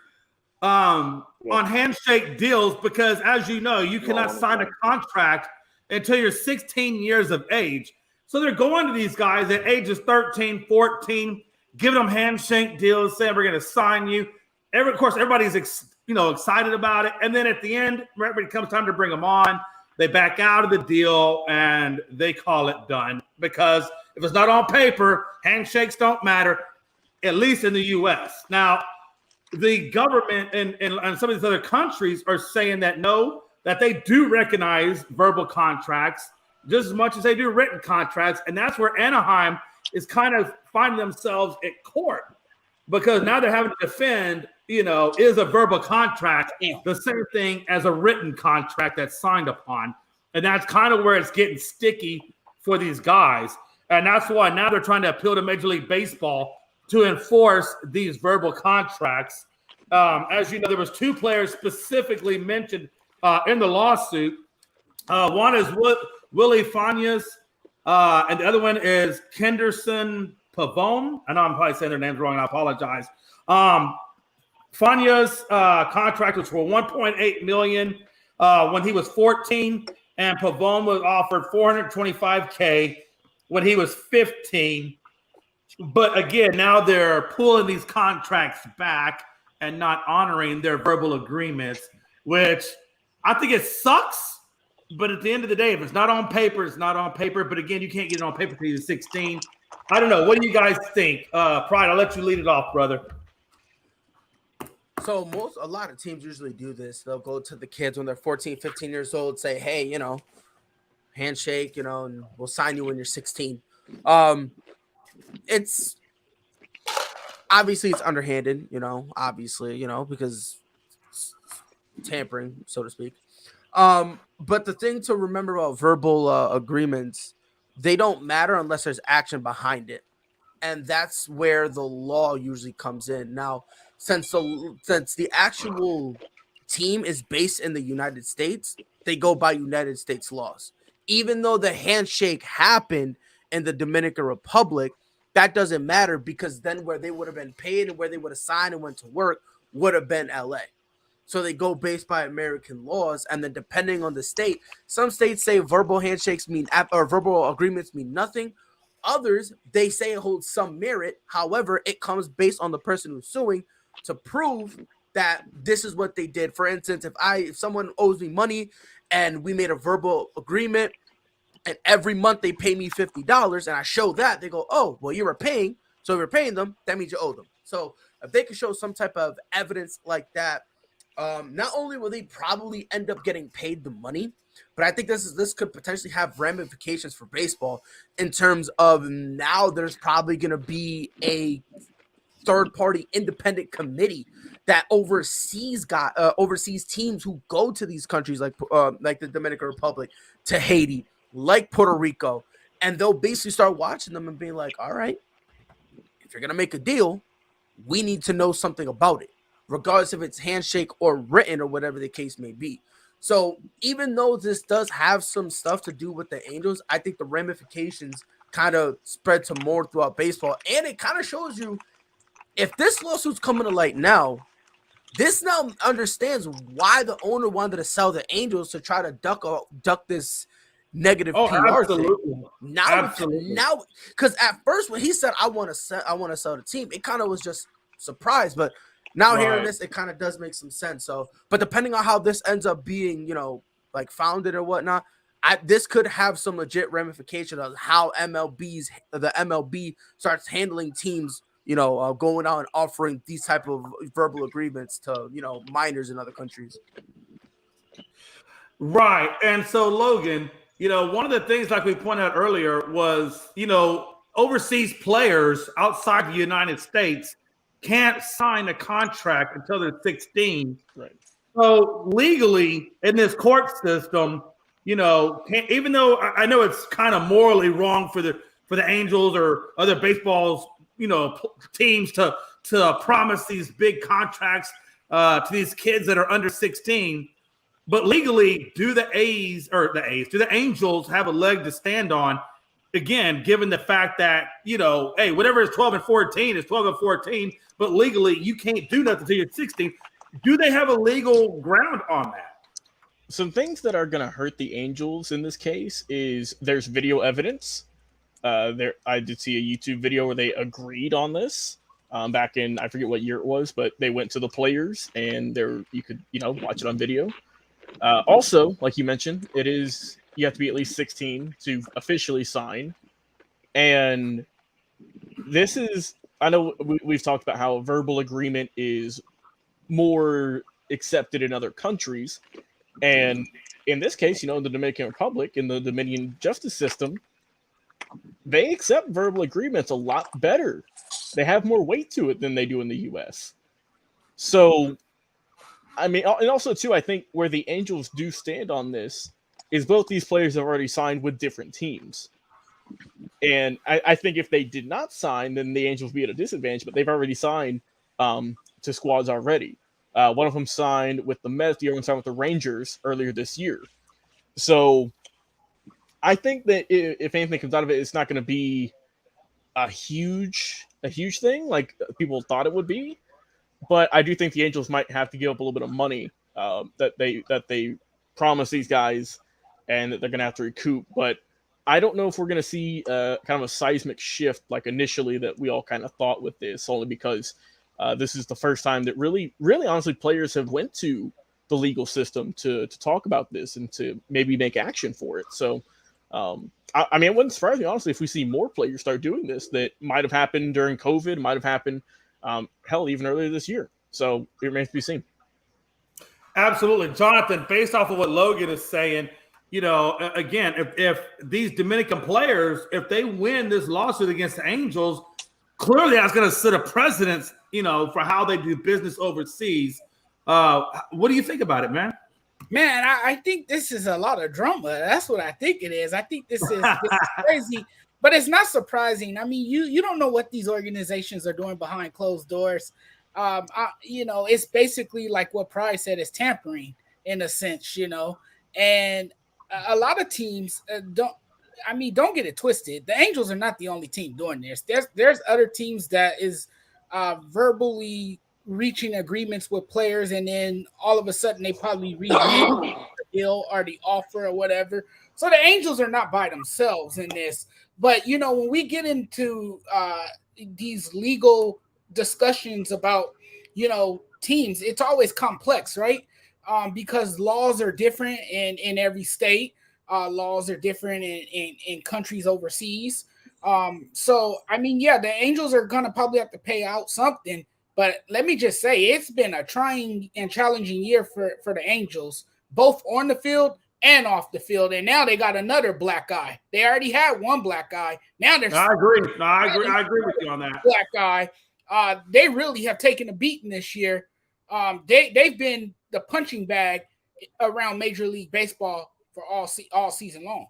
on handshake deals because, as you know, you cannot sign a contract until you're 16 years of age. So they're going to these guys at ages 13, 14, giving them handshake deals, saying we're going to sign you. Of course, everybody's excited about it. And then at the end, when it comes time to bring them on, they back out of the deal and they call it done. Because if it's not on paper, handshakes don't matter, at least in the U.S. Now, the government and some of these other countries are saying that no, that they do recognize verbal contracts just as much as they do written contracts. And that's where Anaheim is kind of finding themselves at court because now they're having to defend, is a verbal contract the same thing as a written contract that's signed upon. And that's kind of where it's getting sticky for these guys. And that's why now they're trying to appeal to Major League Baseball to enforce these verbal contracts. As you know, there was 2 players specifically mentioned in the lawsuit. One is Willie Fanias, and the other one is Kenderson Pavone. I know I'm probably saying their names wrong, and I apologize. Fanias' contract was for $1.8 million when he was 14, and Pavone was offered $425K when he was 15. But again, now they're pulling these contracts back and not honoring their verbal agreements, which I think it sucks. But at the end of the day, if it's not on paper, it's not on paper. But again, you can't get it on paper until you're 16. I don't know. What do you guys think? Pride, I'll let you lead it off, brother. So a lot of teams usually do this. They'll go to the kids when they're 14, 15 years old, say, hey, handshake, and we'll sign you when you're 16. It's obviously it's underhanded, obviously, because it's tampering, so to speak. But the thing to remember about verbal agreements, they don't matter unless there's action behind it. And that's where the law usually comes in. Now, since the actual team is based in the United States, they go by United States laws. Even though the handshake happened in the Dominican Republic, that doesn't matter because then where they would have been paid and where they would have signed and went to work would have been LA. So they go based by American laws, and then depending on the state, some states say verbal handshakes or verbal agreements mean nothing. Others, they say it holds some merit. However, it comes based on the person who's suing to prove that this is what they did. For instance, if someone owes me money and we made a verbal agreement and every month they pay me $50 and I show that, they go, oh, well, you were paying. So if you're paying them, that means you owe them. So if they can show some type of evidence like that, not only will they probably end up getting paid the money, but I think this could potentially have ramifications for baseball in terms of now there's probably going to be a third-party independent committee that oversees teams who go to these countries like the Dominican Republic, to Haiti, like Puerto Rico, and they'll basically start watching them and being like, all right, if you're going to make a deal, we need to know something about it, regardless if it's handshake or written or whatever the case may be. So even though this does have some stuff to do with the Angels, I think the ramifications kind of spread to more throughout baseball. And it kind of shows you, if this lawsuit's coming to light now, this now understands why the owner wanted to sell the Angels to try to duck this negative PR thing. Now, because at first when he said I want to sell the team, it kind of was just surprise. But now hearing this, it kind of does make some sense. So, but depending on how this ends up being, like founded or whatnot, this could have some legit ramification of how the MLB starts handling teams going out and offering these type of verbal agreements to, minors in other countries. Right. And so, Logan, one of the things, like we pointed out earlier, was, overseas players outside the United States can't sign a contract until they're 16. Right. So legally, in this court system, even though I know it's kind of morally wrong for the Angels or other baseballs, teams to promise these big contracts to these kids that are under 16. But legally, do the Angels have a leg to stand on? Again, given the fact that, hey, whatever is 12 and 14 is 12 and 14, but legally you can't do nothing until you're 16. Do they have a legal ground on that? Some things that are going to hurt the Angels in this case is there's video evidence. I did see a YouTube video where they agreed on this back in, I forget what year it was, but they went to the players and you could watch it on video. Also, like you mentioned, you have to be at least 16 to officially sign. And this is, I know we've talked about how a verbal agreement is more accepted in other countries. And in this case, in the Dominican Republic, in the Dominican justice system, they accept verbal agreements a lot better. They have more weight to it than they do in the U.S. So, I mean, and also, too, I think where the Angels do stand on this is both these players have already signed with different teams. And I think if they did not sign, then the Angels would be at a disadvantage, but they've already signed to squads already. One of them signed with the Mets, the other one signed with the Rangers earlier this year. So I think that if anything comes out of it, it's not going to be a huge thing like people thought it would be. But I do think the Angels might have to give up a little bit of money that they promised these guys and that they're going to have to recoup. But I don't know if we're going to see kind of a seismic shift like initially that we all kind of thought with this, only because this is the first time that really, really honestly players have went to the legal system to talk about this and to maybe make action for it. So, I mean, it wouldn't surprise me, honestly, if we see more players start doing this that might have happened during COVID, might have happened, hell, even earlier this year. So it remains to be seen. Absolutely. Jonathan, based off of what Logan is saying, again, if these Dominican players, if they win this lawsuit against the Angels, clearly that's going to set a precedent, for how they do business overseas. What do you think about it, man? Man, I think this is a lot of drama. That's what I think it is. I think this is crazy, but it's not surprising. I mean, you don't know what these organizations are doing behind closed doors. It's basically like what Price said, is tampering in a sense, and a lot of teams don't get it twisted. The Angels are not the only team doing this. There's other teams that is verbally reaching agreements with players, and then all of a sudden they probably read the deal or the offer or whatever. So the Angels are not by themselves in this. But when we get into these legal discussions about teams, it's always complex, right? Because laws are different in every state. Laws are different in countries overseas. So I mean, yeah, the Angels are gonna probably have to pay out something. But let me just say, it's been a trying and challenging year for the Angels, both on the field and off the field. And now they got another black eye. They already had one black eye. Now they're I agree with you on that. Black eye. They really have taken a beating this year. They've been the punching bag around Major League Baseball for all season long.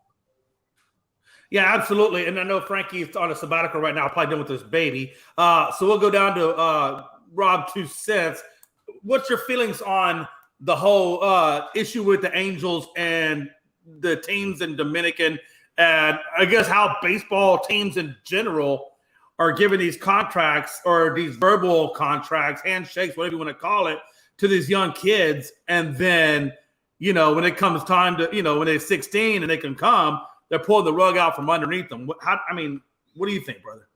Yeah, absolutely. And I know Frankie's on a sabbatical right now, probably done with his baby. So we'll go down to Rob 2 cents. What's your feelings on the whole issue with the Angels and the teams in Dominican, and I guess how baseball teams in general are giving these contracts or these verbal contracts, handshakes, whatever you want to call it, to these young kids, and then when it comes time to when they're 16 and they can come, they're pulling the rug out from underneath them. What do you think, brother?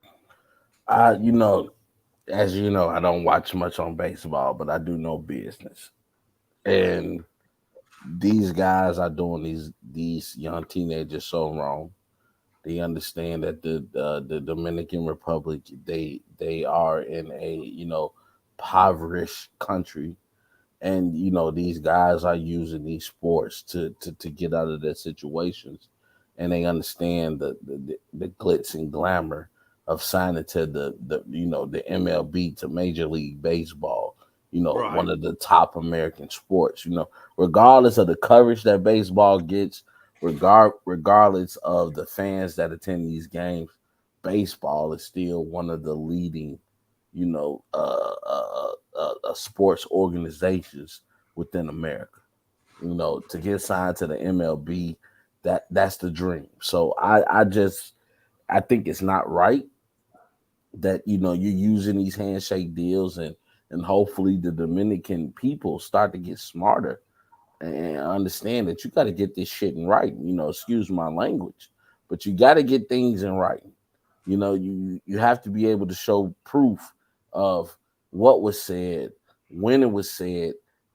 As you know, I don't watch much on baseball, but I do know business. And these guys are doing these young teenagers so wrong. They understand that the Dominican Republic, they are in a impoverished country, and these guys are using these sports to get out of their situations, and they understand the glitz and glamour of signing to the MLB, to Major League Baseball, Right. one of the top American sports, regardless of the coverage that baseball gets, regardless of the fans that attend these games, baseball is still one of the leading, sports organizations within America. To get signed to the MLB, that's the dream. So I think it's not right that you're using these handshake deals, and hopefully the Dominican people start to get smarter and understand that you got to get this shit in writing. Excuse my language, but you got to get things in writing. You have to be able to show proof of what was said, when it was said,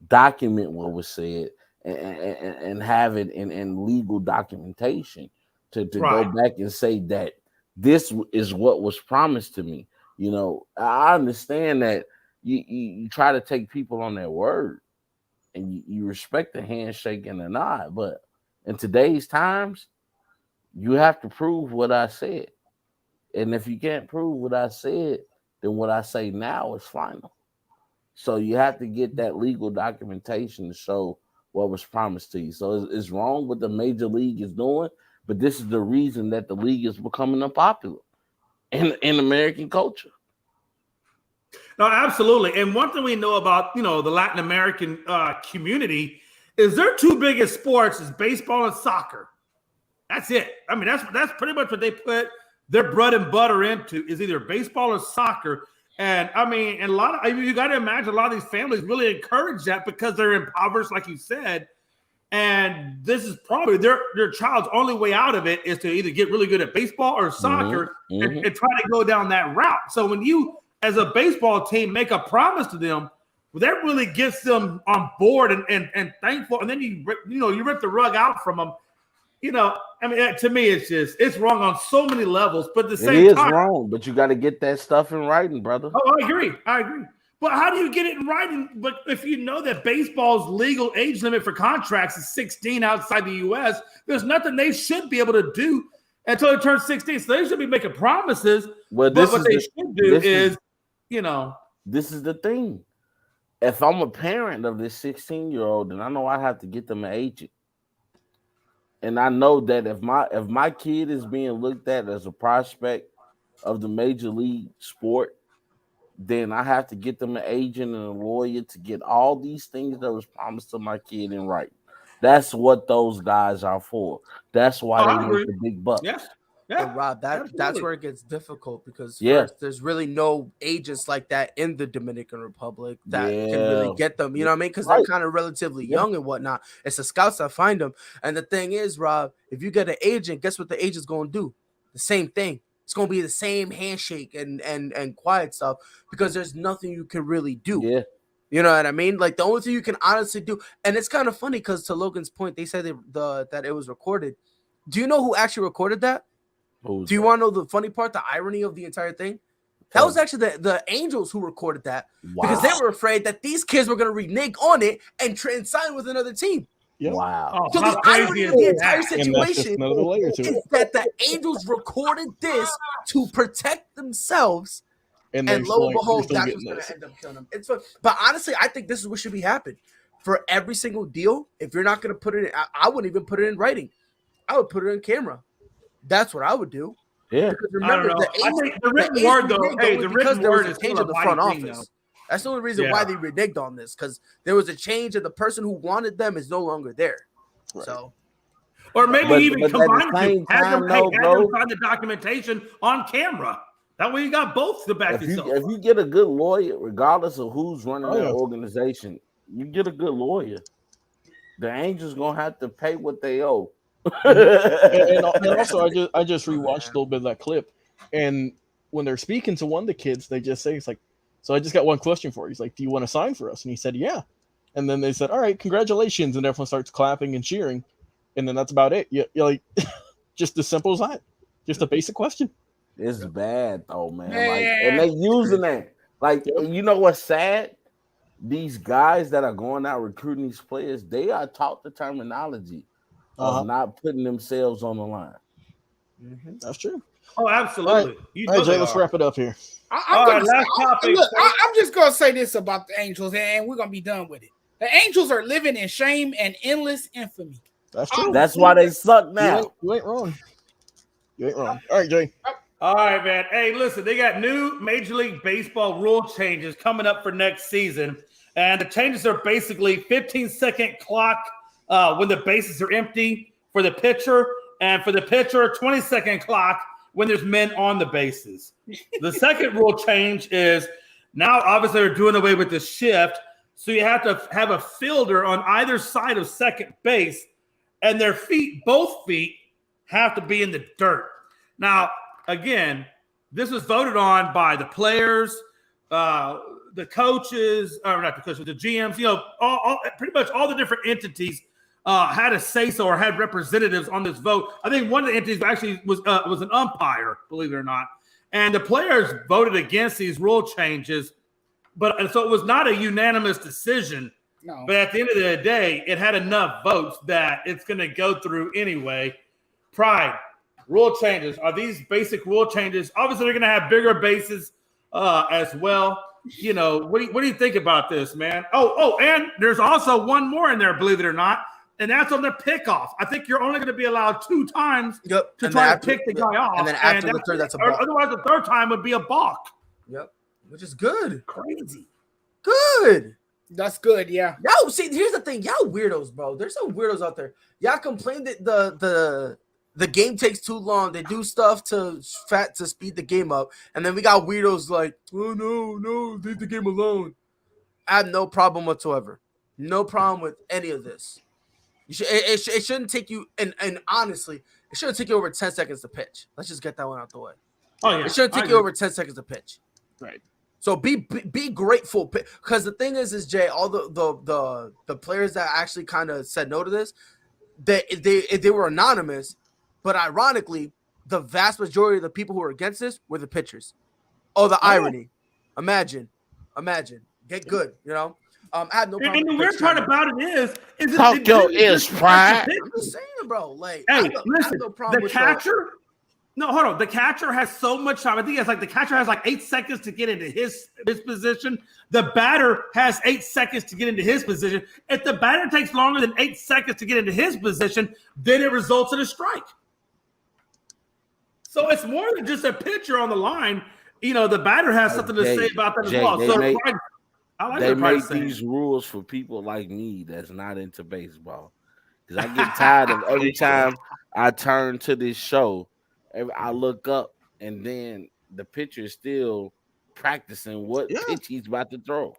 document what was said, and have it in legal documentation to Right. go back and say that this is what was promised to me. I understand that you try to take people on their word, and you respect the handshake and the nod, but in today's times, you have to prove what I said. And if you can't prove what I said, then what I say now is final. So you have to get that legal documentation to show what was promised to you. So it's wrong what the major league is doing, but this is the reason that the league is becoming unpopular in American culture. No, absolutely. And one thing we know about, the Latin American community is their two biggest sports is baseball and soccer. That's it. I mean, that's pretty much what they put their bread and butter into, is either baseball or soccer. And I mean, and you got to imagine a lot of these families really encourage that because they're impoverished, like you said. And this is probably their child's only way out of it is to either get really good at baseball or soccer and try to go down that route. So when you, as a baseball team, make a promise to them, well, that really gets them on board and thankful. And then you rip the rug out from them. I mean, to me, it's wrong on so many levels. But at the same time, it is wrong. But you got to get that stuff in writing, brother. Oh, I agree. But how do you get it in writing? But if you know that baseball's legal age limit for contracts is 16 outside the U.S., there's nothing they should be able to do until they turn 16. So they should be making promises. Well, but what they should do is. This is the thing. If I'm a parent of this 16-year-old, then I know I have to get them an agent. And I know that if my kid is being looked at as a prospect of the major league sport, then I have to get them an agent and a lawyer to get all these things that was promised to my kid in writing. That's what those guys are for. That's why they make the big bucks. Yeah. But Rob, that's where it gets difficult because first, there's really no agents like that in the Dominican Republic that can really get them. You know what I mean? Because they're kind of relatively young and whatnot. It's the scouts that find them. And the thing is, Rob, if you get an agent, guess what the agent's going to do? The same thing. It's going to be the same handshake and quiet stuff because there's nothing you can really do. Yeah. You know what I mean? Like the only thing you can honestly do, and it's kind of funny because to Logan's point, they said that it was recorded. Do you know who actually recorded that? Do you want to know the funny part, the irony of the entire thing? That was actually the Angels who recorded that because they were afraid that these kids were going to renege on it and sign with another team. Yep. Wow. So the irony of the entire situation is that the Angels recorded this to protect themselves, and lo and behold, that's what's going to end up killing them. It's fun. But honestly, I think this is what should be happening for every single deal. If you're not going to put it in, I wouldn't even put it in writing. I would put it in camera. That's what I would do. Yeah. Because remember, the written word, though, the written word is change of the front office. That's the only reason why they reneged on this, because there was a change and the person who wanted them is no longer there. Right. So, or maybe even combine them, have them sign the documentation on camera. That way you got both to back yourself. If you get a good lawyer, regardless of who's running that organization, you get a good lawyer. The Angels gonna have to pay what they owe. and also, I just rewatched a little bit of that clip, and when they're speaking to one of the kids, they just say, "It's like, so I just got one question for you." He's like, "Do you want to sign for us?" And he said, "Yeah." And then they said, "All right, congratulations!" And everyone starts clapping and cheering, and then that's about it. You're like, just as simple as that. Just a basic question. It's bad though, man. Man. Like, and they using that. Like, you know what's sad? These guys that are going out recruiting these players, they are taught the terminology of not putting themselves on the line. Mm-hmm. That's true. Oh, absolutely. All right, Jay, let's wrap it up here. Last topic. I'm just going to say this about the Angels, and we're going to be done with it. The Angels are living in shame and endless infamy. That's true. That's why they suck now. You ain't wrong. You ain't wrong. All right, Jay. All right, man. Hey, listen, they got new Major League Baseball rule changes coming up for next season. And the changes are basically 15-second clock when the bases are empty for the pitcher. And for the pitcher, 20-second clock when there's men on the bases. The second rule change is now obviously they're doing away with the shift. So you have to have a fielder on either side of second base. And their feet, both feet, have to be in the dirt. Now, again, this was voted on by the players, the coaches, or not the coaches, the GMs, pretty much all the different entities had a say-so or had representatives on this vote. I think one of the entities actually was an umpire, believe it or not. And the players voted against these rule changes, so it was not a unanimous decision. No. But at the end of the day, it had enough votes that it's going to go through anyway. Pride, rule changes. Are these basic rule changes? Obviously, they're going to have bigger bases as well. What do you think about this, man? Oh, and there's also one more in there, believe it or not, and that's on the pickoff. I think you're only going to be allowed 2 times to try to pick the guy off. And then after the third, that's a balk. Otherwise, the third time would be a balk. Yep, which is good. Crazy. Good. That's good, yeah. Yo, see, here's the thing. Y'all weirdos, bro. There's some weirdos out there. Y'all complain that the game takes too long. They do stuff to speed the game up. And then we got weirdos like, oh, no, leave the game alone. I have no problem whatsoever. No problem with any of this. It shouldn't take you, and honestly, it shouldn't take you over 10 seconds to pitch. Let's just get that one out the way. Oh, yeah. It shouldn't take you over 10 seconds to pitch. Right. So be grateful, because the thing is Jay, all the players that actually kind of said no to this, they were anonymous, but ironically, the vast majority of the people who were against this were the pitchers. Oh, the irony! Imagine, get good, I have no problem. And the weird part about it is talk your ears, pride. I'm just saying, bro. Like, hey, listen, the catcher. No, hold on. The catcher has so much time. I think the catcher has 8 seconds to get into his position. The batter has 8 seconds to get into his position. If the batter takes longer than 8 seconds to get into his position, then it results in a strike. So it's more than just a pitcher on the line. The batter has something to say about that as well. They make these rules for people like me that's not into baseball. Because I get tired of every time I turn to this show, I look up and then the pitcher is still practicing what pitch he's about to throw.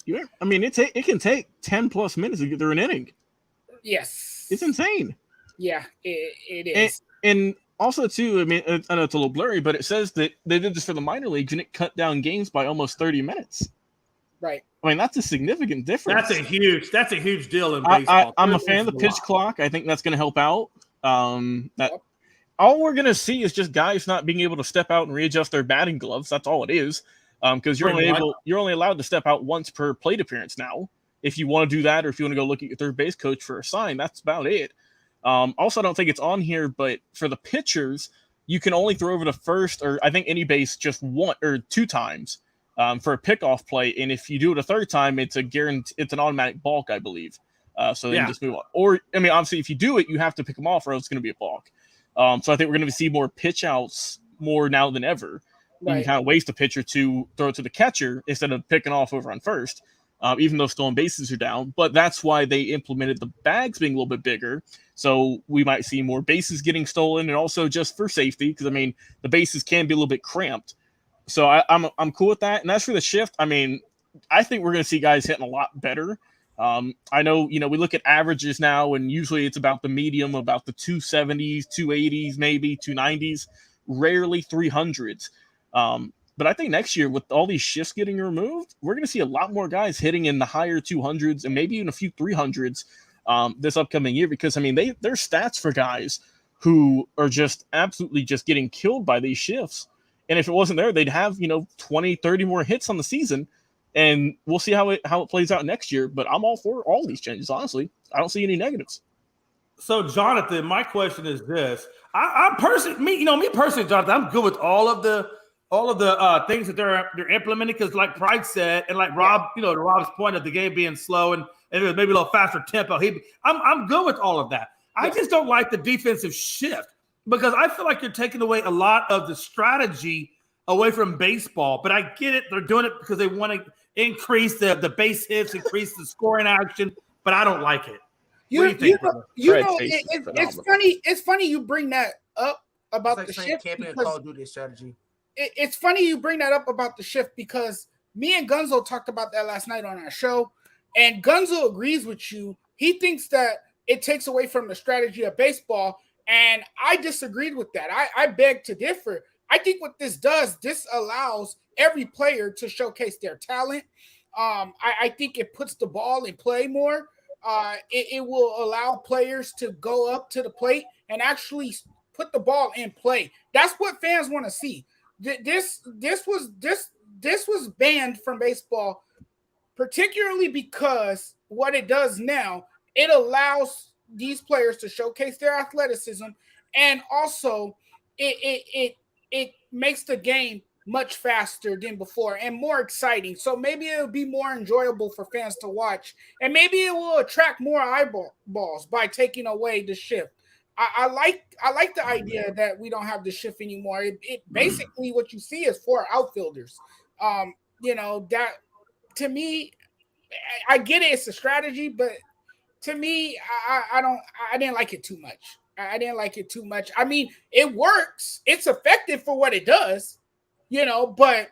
Yeah, I mean it can take 10 plus minutes to get through an inning. Yes, it's insane. Yeah, it is. And also too, I mean, I know it's a little blurry, but it says that they did this for the minor leagues and it cut down games by almost 30 minutes. Right. I mean, that's a significant difference. That's a huge deal in baseball. I'm a fan of the pitch clock. I think that's going to help out. All we're going to see is just guys not being able to step out and readjust their batting gloves. That's all it is. Because you're only allowed to step out once per plate appearance now. If you want to do that, or if you want to go look at your third base coach for a sign, that's about it. Also, I don't think it's on here, but for the pitchers, you can only throw over the first, or I think any base just 1 or 2 times for a pickoff play. And if you do it a third time, it's an automatic balk, I believe. So then just move on. Or, I mean, obviously, if you do it, you have to pick them off, or else it's going to be a balk. So I think we're going to see more pitch outs more now than ever. Right. You can kind of waste a pitcher to throw it to the catcher instead of picking off over on first, even though stolen bases are down. But that's why they implemented the bags being a little bit bigger. So we might see more bases getting stolen, and also just for safety, because I mean the bases can be a little bit cramped. So I'm cool with that. And as for the shift, I mean, I think we're going to see guys hitting a lot better. I know, we look at averages now, and usually it's about the medium, about the 270s, 280s, maybe 290s, rarely 300s. But I think next year, with all these shifts getting removed, we're going to see a lot more guys hitting in the higher 200s and maybe even a few 300s this upcoming year, because, I mean, there's stats for guys who are just absolutely just getting killed by these shifts. And if it wasn't there, they'd have, 20, 30 more hits on the season. And we'll see how it plays out next year. But I'm all for all these changes, honestly. I don't see any negatives. So, Jonathan, my question is this. I'm personally, Jonathan, I'm good with all of the things that they're implementing, because like Pride said, and like Rob, to Rob's point of the game being slow and maybe a little faster tempo, I'm good with all of that. I just don't like the defensive shift, because I feel like you're taking away a lot of the strategy away from baseball. But I get it. They're doing it because they want to increase the base hits, increase the scoring action, but I don't like it. It's funny. It's funny you bring that up about the shift. Call of Duty strategy. It's funny you bring that up about the shift, because me and Gonzo talked about that last night on our show, and Gonzo agrees with you. He thinks that it takes away from the strategy of baseball, and I disagreed with that. I beg to differ. I think what this does, this allows every player to showcase their talent. I think it puts the ball in play more. It will allow players to go up to the plate and actually put the ball in play. That's what fans want to see. This was banned from baseball, particularly because what it does now, it allows these players to showcase their athleticism, and also it makes the game much faster than before and more exciting. So maybe it'll be more enjoyable for fans to watch, and maybe it will attract more eyeballs by taking away the shift. I like the idea that we don't have the shift anymore. It basically what you see is 4 outfielders. That to me, I get it. It's a strategy, but to me, I didn't like it too much. I didn't like it too much. I mean, it works. It's effective for what it does, but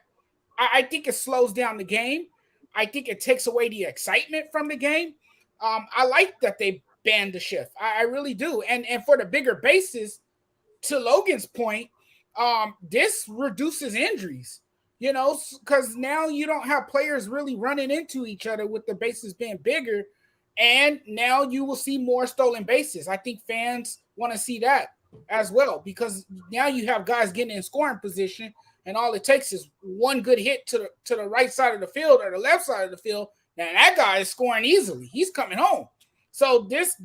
I think it slows down the game. I think it takes away the excitement from the game. I like that they banned the shift. I really do. And for the bigger bases, to Logan's point, this reduces injuries, because now you don't have players really running into each other with the bases being bigger. And now you will see more stolen bases. I think fans want to see that as well, because now you have guys getting in scoring position, and all it takes is one good hit to the right side of the field or the left side of the field. Now that guy is scoring easily. He's coming home. So this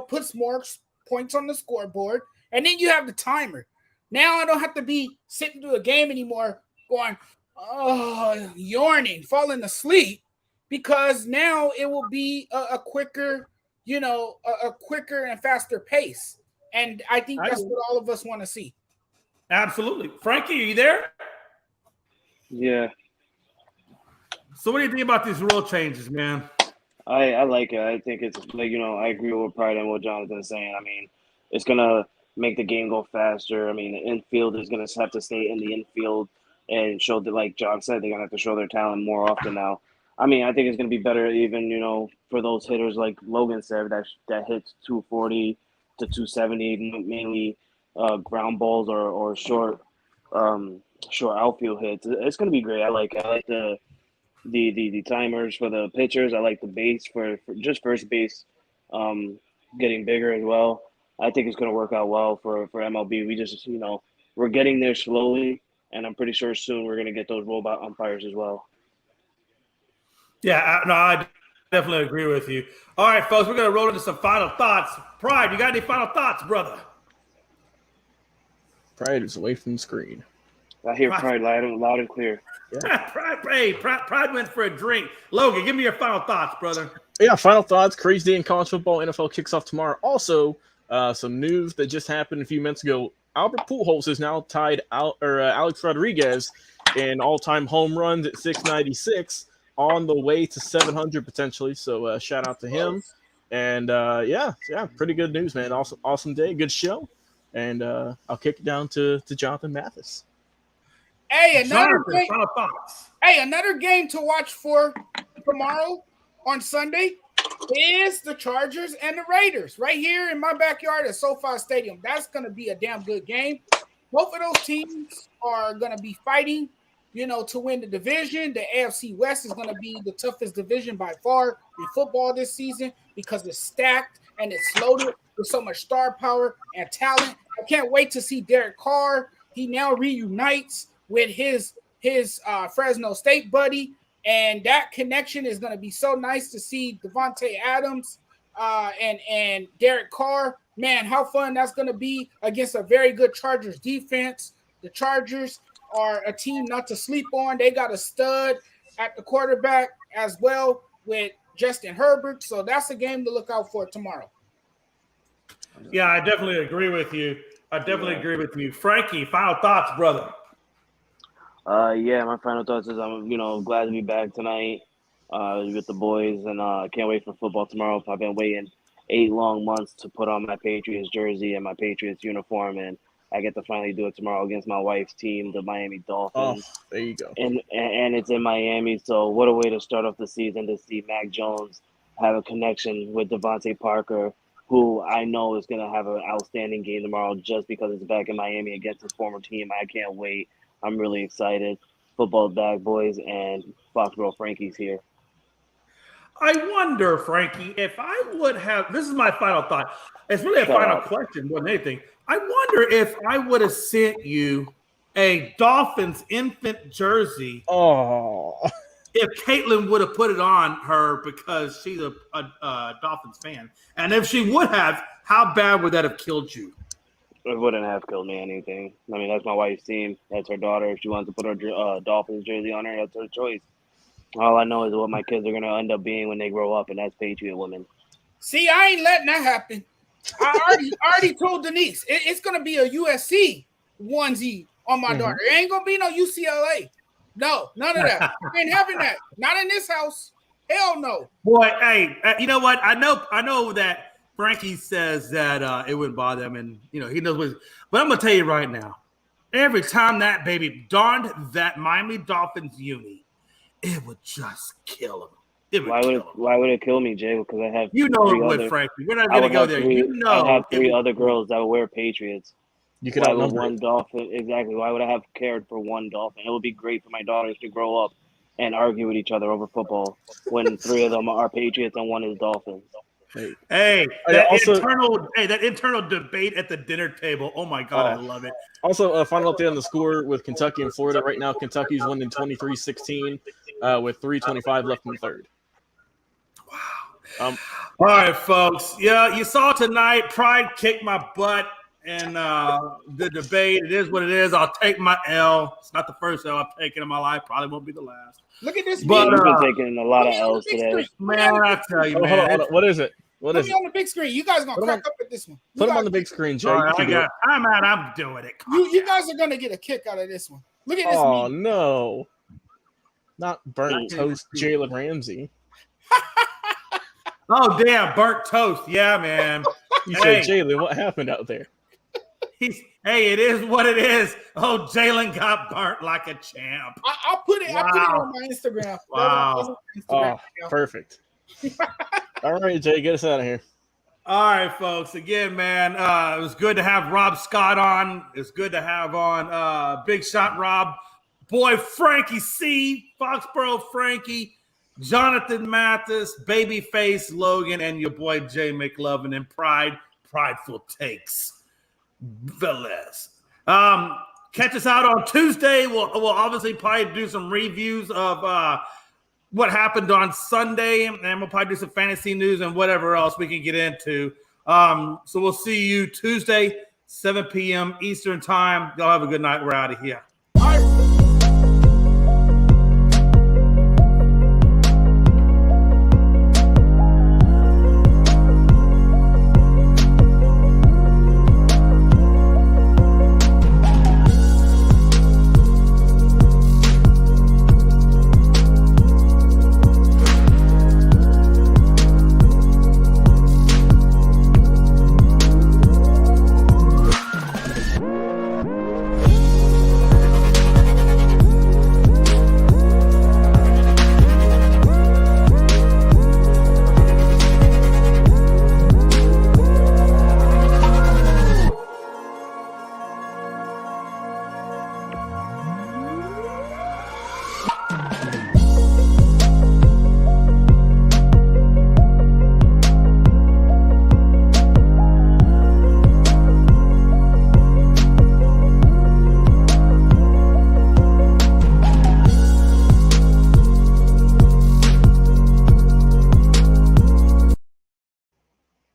puts more points on the scoreboard, and then you have the timer. Now I don't have to be sitting through a game anymore going, yawning, falling asleep, because now it will be a quicker, a quicker and faster pace. And I think that's what all of us want to see. Absolutely. Frankie, are you there? Yeah. So what do you think about these rule changes, man? I like it. I think it's like, I agree with Pride and what Jonathan's saying. I mean, it's going to make the game go faster. I mean, the infield is going to have to stay in the infield and show that, like John said, they're going to have to show their talent more often now. I mean, I think it's going to be better even, for those hitters like Logan said that hits 240 to 270, mainly ground balls or short outfield hits. It's going to be great. I like the timers for the pitchers. I like the base for just first base getting bigger as well. I think it's going to work out well for MLB. We just, we're getting there slowly, and I'm pretty sure soon we're going to get those robot umpires as well. Yeah, I definitely agree with you. All right, folks, we're going to roll into some final thoughts. Pride, you got any final thoughts, brother? Pride is away from the screen. I hear Pride loud and clear. Yeah. Pride went for a drink. Logan, give me your final thoughts, brother. Yeah, final thoughts. Crazy day in college football. NFL kicks off tomorrow. Also, some news that just happened a few minutes ago. Albert Pujols is now tied Alex Rodriguez in all-time home runs at 696, on the way to 700 potentially. So shout out to him. And pretty good news, man. Awesome day, good show. And I'll kick it down to Jonathan Mathis. Hey, another game to watch for tomorrow on Sunday is the Chargers and the Raiders right here in my backyard at SoFi Stadium. That's going to be a damn good game. Both of those teams are going to be fighting, to win the division. The AFC West is going to be the toughest division by far in football this season because it's stacked and it's loaded with so much star power and talent. I can't wait to see Derek Carr. He now reunites with his Fresno State buddy, and that connection is going to be so nice to see Devontae Adams and Derek Carr. Man, how fun that's going to be against a very good Chargers defense. The Chargers are a team not to sleep on. They got a stud at the quarterback as well with Justin Herbert. So that's a game to look out for tomorrow. Yeah, I definitely agree with you. Agree with you. Frankie, final thoughts, brother. Yeah, my final thoughts is I'm glad to be back tonight with the boys, and I can't wait for football tomorrow. I've been waiting 8 long months to put on my Patriots jersey and my Patriots uniform, and I get to finally do it tomorrow against my wife's team, the Miami Dolphins. Oh, there you go. And it's in Miami, so what a way to start off the season to see Mac Jones have a connection with Devontae Parker, who I know is going to have an outstanding game tomorrow just because it's back in Miami against his former team. I can't wait. I'm really excited. Football's back, boys, and Foxborough Frankie's here. I wonder, Frankie, if I would have – this is my final thought. It's really a final question more than anything. I wonder if I would have sent you a Dolphins infant jersey. Oh, if Caitlin would have put it on her because she's a Dolphins fan. And if she would have, how bad would that have killed you? It wouldn't have killed me anything. I mean, that's my wife's team. That's her daughter. If she wants to put her Dolphins jersey on her, that's her choice. All I know is what my kids are going to end up being when they grow up, and that's Patriot women. See, I ain't letting that happen. I already told Denise it's going to be a USC onesie on my daughter. It ain't going to be no UCLA. No, none of that. We ain't having that. Not in this house. Hell no. Boy, hey, you know what? I know that Frankie says that it wouldn't bother him, and he knows what. But I'm gonna tell you right now, every time that baby donned that Miami Dolphins uni, it would just kill him. Why would it kill me, Jay? Because I have it would, Frankie. We're not gonna go there. I have 3 other girls that would wear Patriots. You could have one Dolphin. Exactly. Why would I have cared for one Dolphin? It would be great for my daughters to grow up and argue with each other over football when 3 of them are Patriots and 1 is Dolphins. Hey, that internal debate at the dinner table. Oh my God, I love it. Also, a final update on the score with Kentucky and Florida right now. Kentucky's winning 23-16 with 3:25 left in the third. Wow. All right, folks. Yeah, you saw tonight. Pride kicked my butt in the debate. It is what it is. I'll take my L. It's not the first L I've taken in my life. Probably won't be the last. Look at this. But you've been taking a lot of L's today. Man, I tell you, man. Hold on. What is it? What is it? On the big screen. You guys gonna crack up at this one. Put them on the big screen, Jay. I'm doing it. You guys are gonna get a kick out of this one. Look at this. Oh no, not burnt toast, Jalen Ramsey. Oh damn, burnt toast. Yeah, man. You said Jalen. What happened out there? Hey, it is what it is. Oh, Jalen got burnt like a champ. I'll put it. Wow. I'll put it on my Instagram. Wow. Oh, perfect. All right, Jay, get us out of here. All right, folks. Again, man, it was good to have Rob Scott on. It's good to have on Big Shot Rob, boy Frankie C, Foxborough Frankie, Jonathan Mathis, Babyface Logan, and your boy Jay McLovin and Prideful Takes. Velez. Catch us out on Tuesday. We'll obviously probably do some reviews of what happened on Sunday, and we'll probably do some fantasy news and whatever else we can get into. So we'll see you Tuesday, 7 p.m. Eastern time. Y'all have a good night. We're out of here.